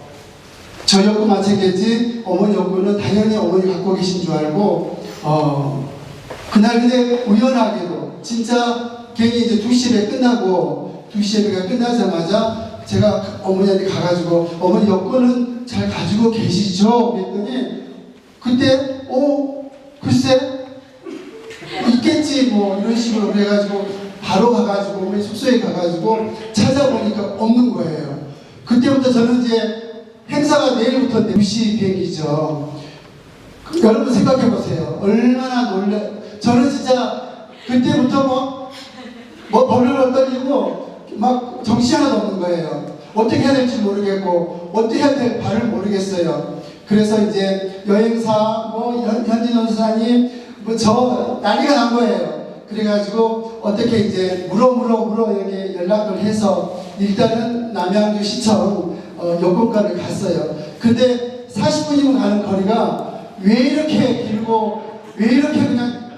저 여권만 챙겼지 어머니 여권은 당연히 어머니 갖고 계신 줄 알고 그날 근데 우연하게도 진짜 괜히 이제 2시 예배 끝나고 2시 예배가 끝나자마자 제가 어머니한테 가가지고 어머니 여권은 잘 가지고 계시죠? 그랬더니 그때 글쎄 있겠지 뭐 이런 식으로 그래가지고 바로 가가지고 우리 숙소에 가가지고 찾아보니까 없는 거예요. 그때부터 저는 이제 행사가 내일부터 2시 비행기죠. 여러분 생각해 보세요. 얼마나 저는 진짜 그때부터 뭐 벌벌 떨리고 막 정신 하나도 없는 거예요. 어떻게 해야 될지 모르겠고 어떻게 해야 될 바를 모르겠어요. 그래서 이제 여행사 현진 원수사님 저 난리가 난 거예요. 그래가지고 어떻게 이제 물어 이렇게 연락을 해서 일단은 남양주 시청 여권과를 갔어요. 근데 40분이면 가는 거리가 왜 이렇게 길고 왜 이렇게 그냥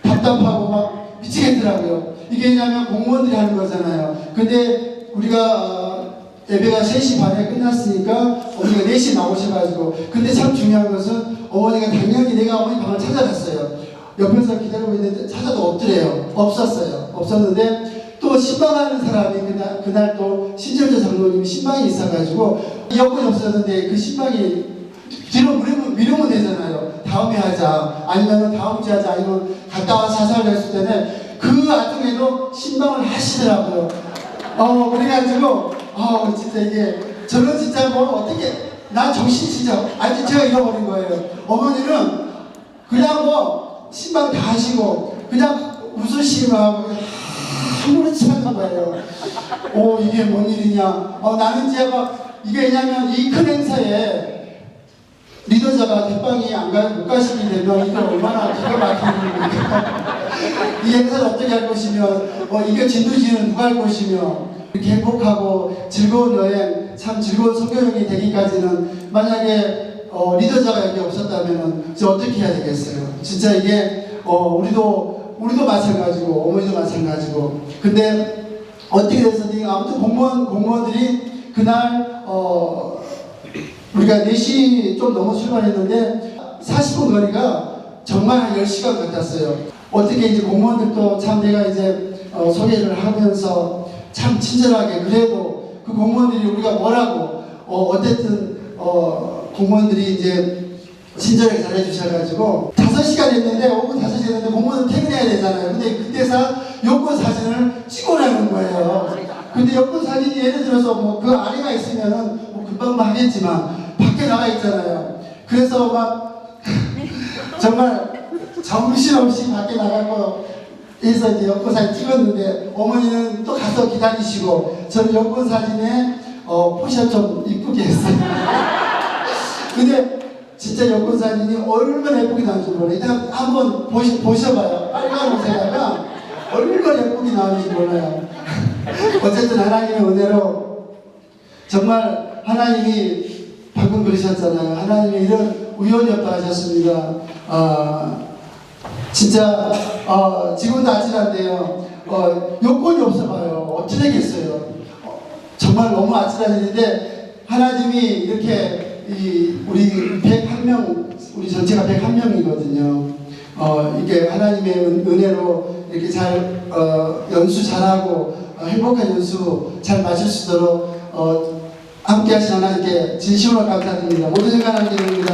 답답하고 막 미치겠더라고요. 이게 왜냐면 공무원들이 하는 거잖아요. 근데 우리가 예배가 3시 반에 끝났으니까 어머니가 4시에 나오셔가지고 근데 참 중요한 것은 어머니가 당연히 내가 어머니 방을 찾아갔어요. 옆에서 기다리고 있는데 찾아도 없더래요. 없었는데 또 신방하는 사람이 그날 또 신철재 장로님이 신방이 있어가지고 여권이 없었는데 그 신방이 뒤로 미루면 되잖아요. 다음에 하자 아니면 다음 주에 하자 아니면 갔다 와서 사사를 했을 때는 그 아tum에도 신방을 하시더라고요. 그래가지고 진짜 이게 저는 진짜 어떻게 나 정신 진짜 아직 제가 잃어버린 거예요. 어머니는 그냥 신방 다 하시고 그냥 웃으시고 하고 아무렇지 않은 거예요. 이게 뭔 일이냐. 나는 이제 막 이게 왜냐면 이 큰 행사에 리더자가 대빵이 못 가시게 되면 이게 얼마나 기가 막히는 일입니까? 이 행사를 어떻게 할 것이며, 이게 진두지휘는 누가 할 것이며, 이렇게 행복하고 즐거운 여행, 참 즐거운 선교여행이 되기까지는 만약에 리더자가 여기 없었다면 이제 어떻게 해야 되겠어요? 진짜 이게 우리도 마찬가지고 어머니도 마찬가지고. 근데 어떻게 됐었니? 아무튼 공무원들이 그날 우리가 4시 좀 넘어 출발했는데 40분 거리가 정말 한 10시간 같았어요. 어떻게 이제 공무원들도 참 내가 이제 소개를 하면서 참 친절하게, 그래도 그 공무원들이 우리가 뭐라고 어쨌든 공무원들이 이제 친절하게 잘해주셔가지고 5시간 했는데 오후 5시 했는데 공무원은 퇴근해야 되잖아요. 근데 그때서 여권 사진을 찍어내는 거예요. 근데 여권 사진이 예를 들어서 뭐 그 아내가 있으면은 뭐 금방 하겠지만 밖에 나가 있잖아요. 그래서 막 정말 정신없이 밖에 나가고 해서 이제 여권 사진 찍었는데 어머니는 또 가서 기다리시고 저는 여권 사진에 포샵 좀 이쁘게 했어요. 근데 진짜 여권 사진이 얼마나 예쁘게 나오는지 몰라요. 일단 한번 보셔봐요. 빨간 옷에다가 얼마나 예쁘게 나오는지 몰라요. 어쨌든 하나님의 은혜로 정말 하나님이 방금 그러셨잖아요. 하나님이 이런 우연히 없다하셨습니다. 진짜 지금도 아찔한데요. 여권이 없어봐요. 어찌 되겠어요. 정말 너무 아찔한 일인데 하나님이 이렇게 우리 101명, 우리 전체가 101명이거든요. 이게 하나님의 은혜로 이렇게 잘 연수 잘하고 행복한 연수 잘 마칠 수 있도록 함께 하신 하나님께 진심으로 감사드립니다. 모든 영광 하나님께 드립니다.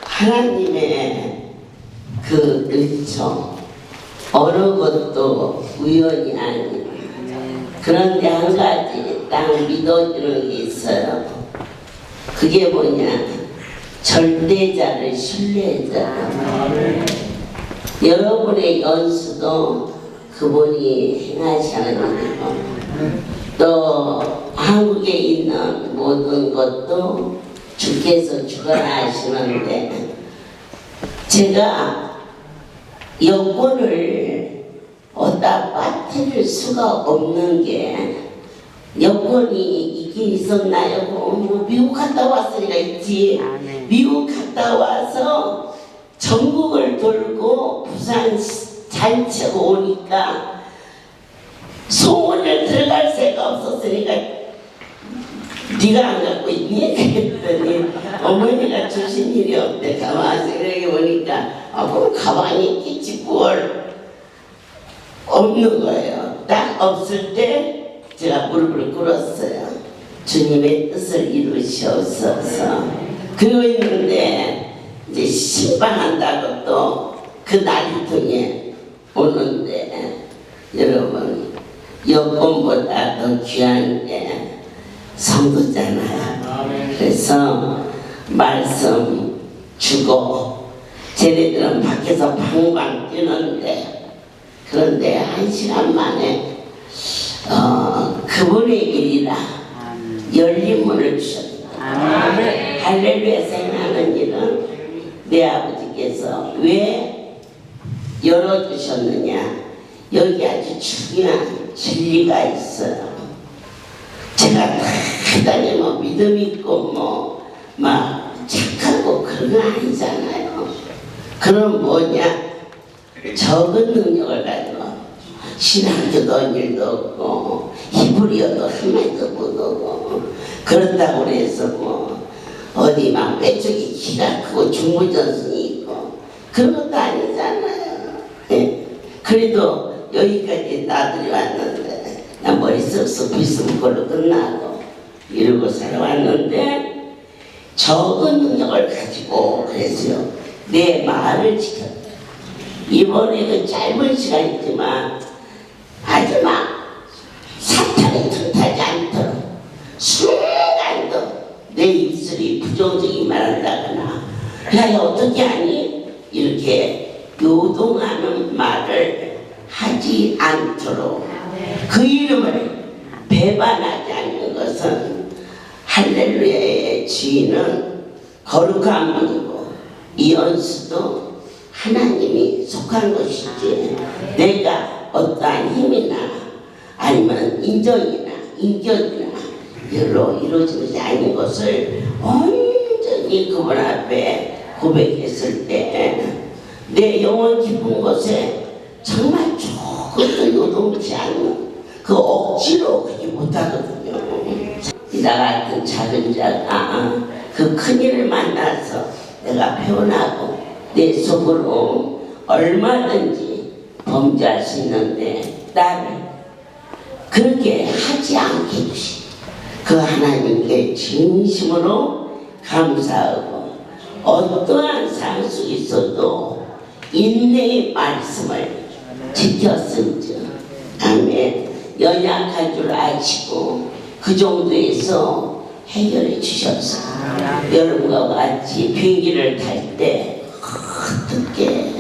하나님의 그 일처 어느 것도 우연이 아니에요. 그런데 한 가지 딱 믿어주는 게 있어요. 그게 뭐냐? 절대자를 신뢰하잖아요. 여러분의 연수도 그분이 행하시는 일이고, 또 한국에 있는 모든 것도 주께서 주관하시는데, 제가 여권을 어디다 빠뜨릴 수가 없는 게, 여권이 있긴 있었나요? 뭐 미국 갔다 왔으니까 있지. 미국 갔다 와서 전국을 돌고 부산 잔치고 오니까 소원을 들어갈 새가 없었으니까 네가 안 갖고 있니? 그랬더니 어머니가 주신 일이 없대. 가만히 생각해 보니까 그럼 가만히 있겠지 뭘. 없는 거예요. 딱 없을 때 제가 무릎을 꿇었어요. 주님의 뜻을 이루시옵소서. 그러고 있는데 이제 신방한다고 또 그 날통에 오는데, 여러분 여권보다 더 귀한 게 성도잖아요. 그래서 말씀 주고 쟤네들은 밖에서 방방 뛰는데, 그런데 1시간 만에 그분의 일이라 열린 문을 주셨다. 할렐루야 생하는 일은 내 아버지께서 왜 열어주셨느냐? 여기 아주 중요한 진리가 있어요. 제가 대단히 뭐 믿음 있고 막 착하고 그런 건 아니잖아요. 그럼 뭐냐? 적은 능력을 가지고 신학교도 할 일도 없고 히브리어도 한마디도 못하고 그렇다고 해서 뭐 어디 막 빼쪽이 키가 크고 중부전승이 있고 그런 것도 아니잖아요. 예. 그래도 여기까지 나들이 왔는데 나 머릿속 숲이 있으면 그걸로 끝나고 이러고 살아왔는데 적은 능력을 가지고 그랬어요. 내 말을 지켰다. 이번에 그 짧은 시간이지만 아주 막 사탄이 틈타지 않도록 순간도 내 입술이 부정적인 말을 하거나 야 어떻게 하니? 이렇게 요동하는 말을 하지 않도록 그 이름을 배반하지 않는 것은 할렐루야의 주인은 거룩한 분이고 이 연수도 하나님이 속한 것이지 내가 어떠한 힘이나 아니면 인정이나 인격이나 별로 이루어지지 않은 것을 온전히 그분 앞에 고백했을 때 내 영혼 깊은 곳에 정말 조금도 요동치 않는 그 억지로 그렇게 못하거든요. 나 같은 작은 자가 그 큰일을 만나서 내가 표현하고 내 속으로 얼마든지 범죄할 수 있는데 나를 그렇게 하지 않게 해주신 그 하나님께 진심으로 감사하고 어떠한 상황 속에 있어도 인내의 말씀을 지켰음즉 아멘. 연약한 줄 아시고 그 정도에서 해결해 주셔서 여러분과 같이 비행기를 탈 때 어떻게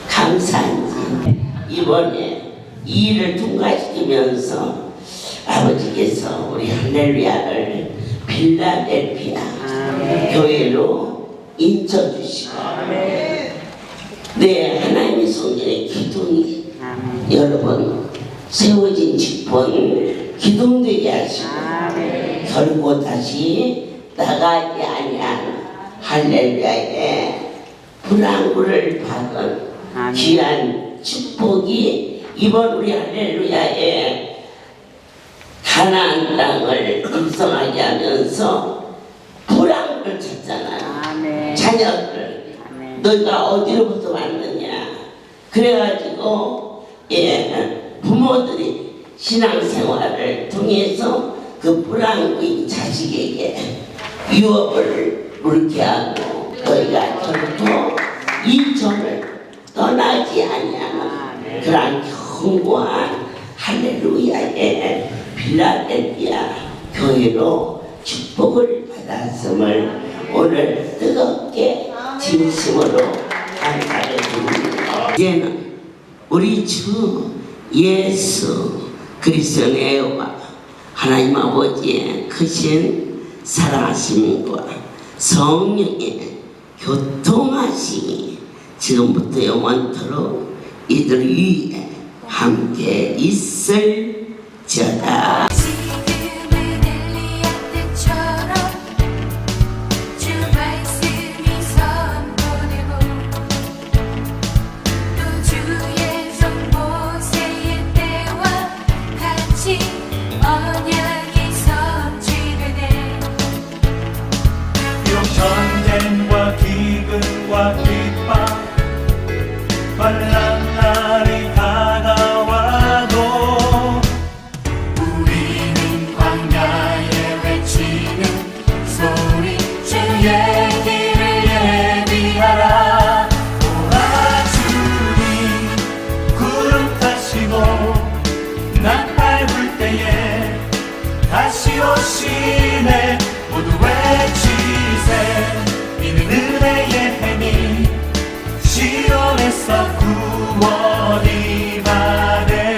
감사한지 이번에 이 일을 통과시키면서 아버지께서 우리 할렐루야를 필라델피아 교회로 인쳐주시고 네 하나님의 성전의 기둥이 여러분 세워진 직분 기둥되게 하시고 결코 다시 나가지 아니한 할렐루야의 불안구를 받은 귀한 축복이 이번 우리 할렐루야의 가나안 땅을 입성하게 하면서 불안구를 쳤잖아요. 자녀들 너희가 어디로부터 왔느냐 그래가지고 부모들이 신앙생활을 통해서 그 불안구인 자식에게 유업을 물게 하고 너희가 결코 이 점을 떠나지 아니하는 그러한 견고한 할렐루야의 필라델피아 교회로 축복을 받았음을 오늘 뜨겁게 진심으로 감사를 드립니다. 이제는 우리 주 예수 그리스도의 애와 하나님 아버지의 크신 사랑하심과 성령의 교통하심이 지금부터 영원토록 이들 위에 함께 있을지어다. 전쟁과 기근과 핍박 환난 날이 다가와도 우리는 광야에 외치는 소리 주의 길을 예비하라. 오라 주님 구름 타시고 나팔 불 때에 다시 오시네. 모두 외치세 이는 은혜의 해니 시온에서 구원이 가네.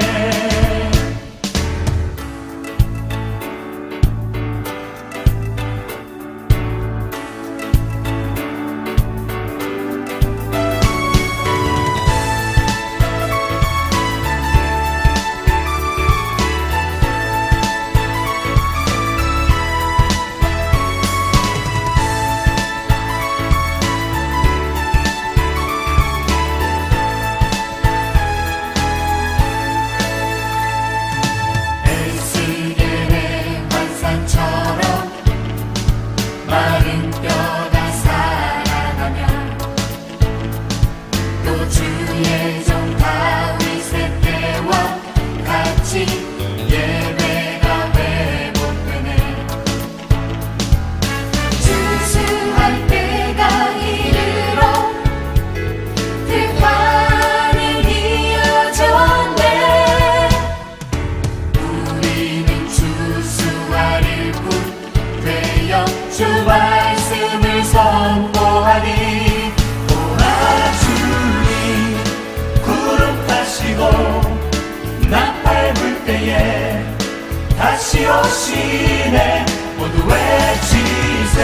오시네 모두 외치세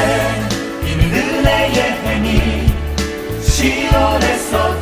이는 은혜의 행이 시온에서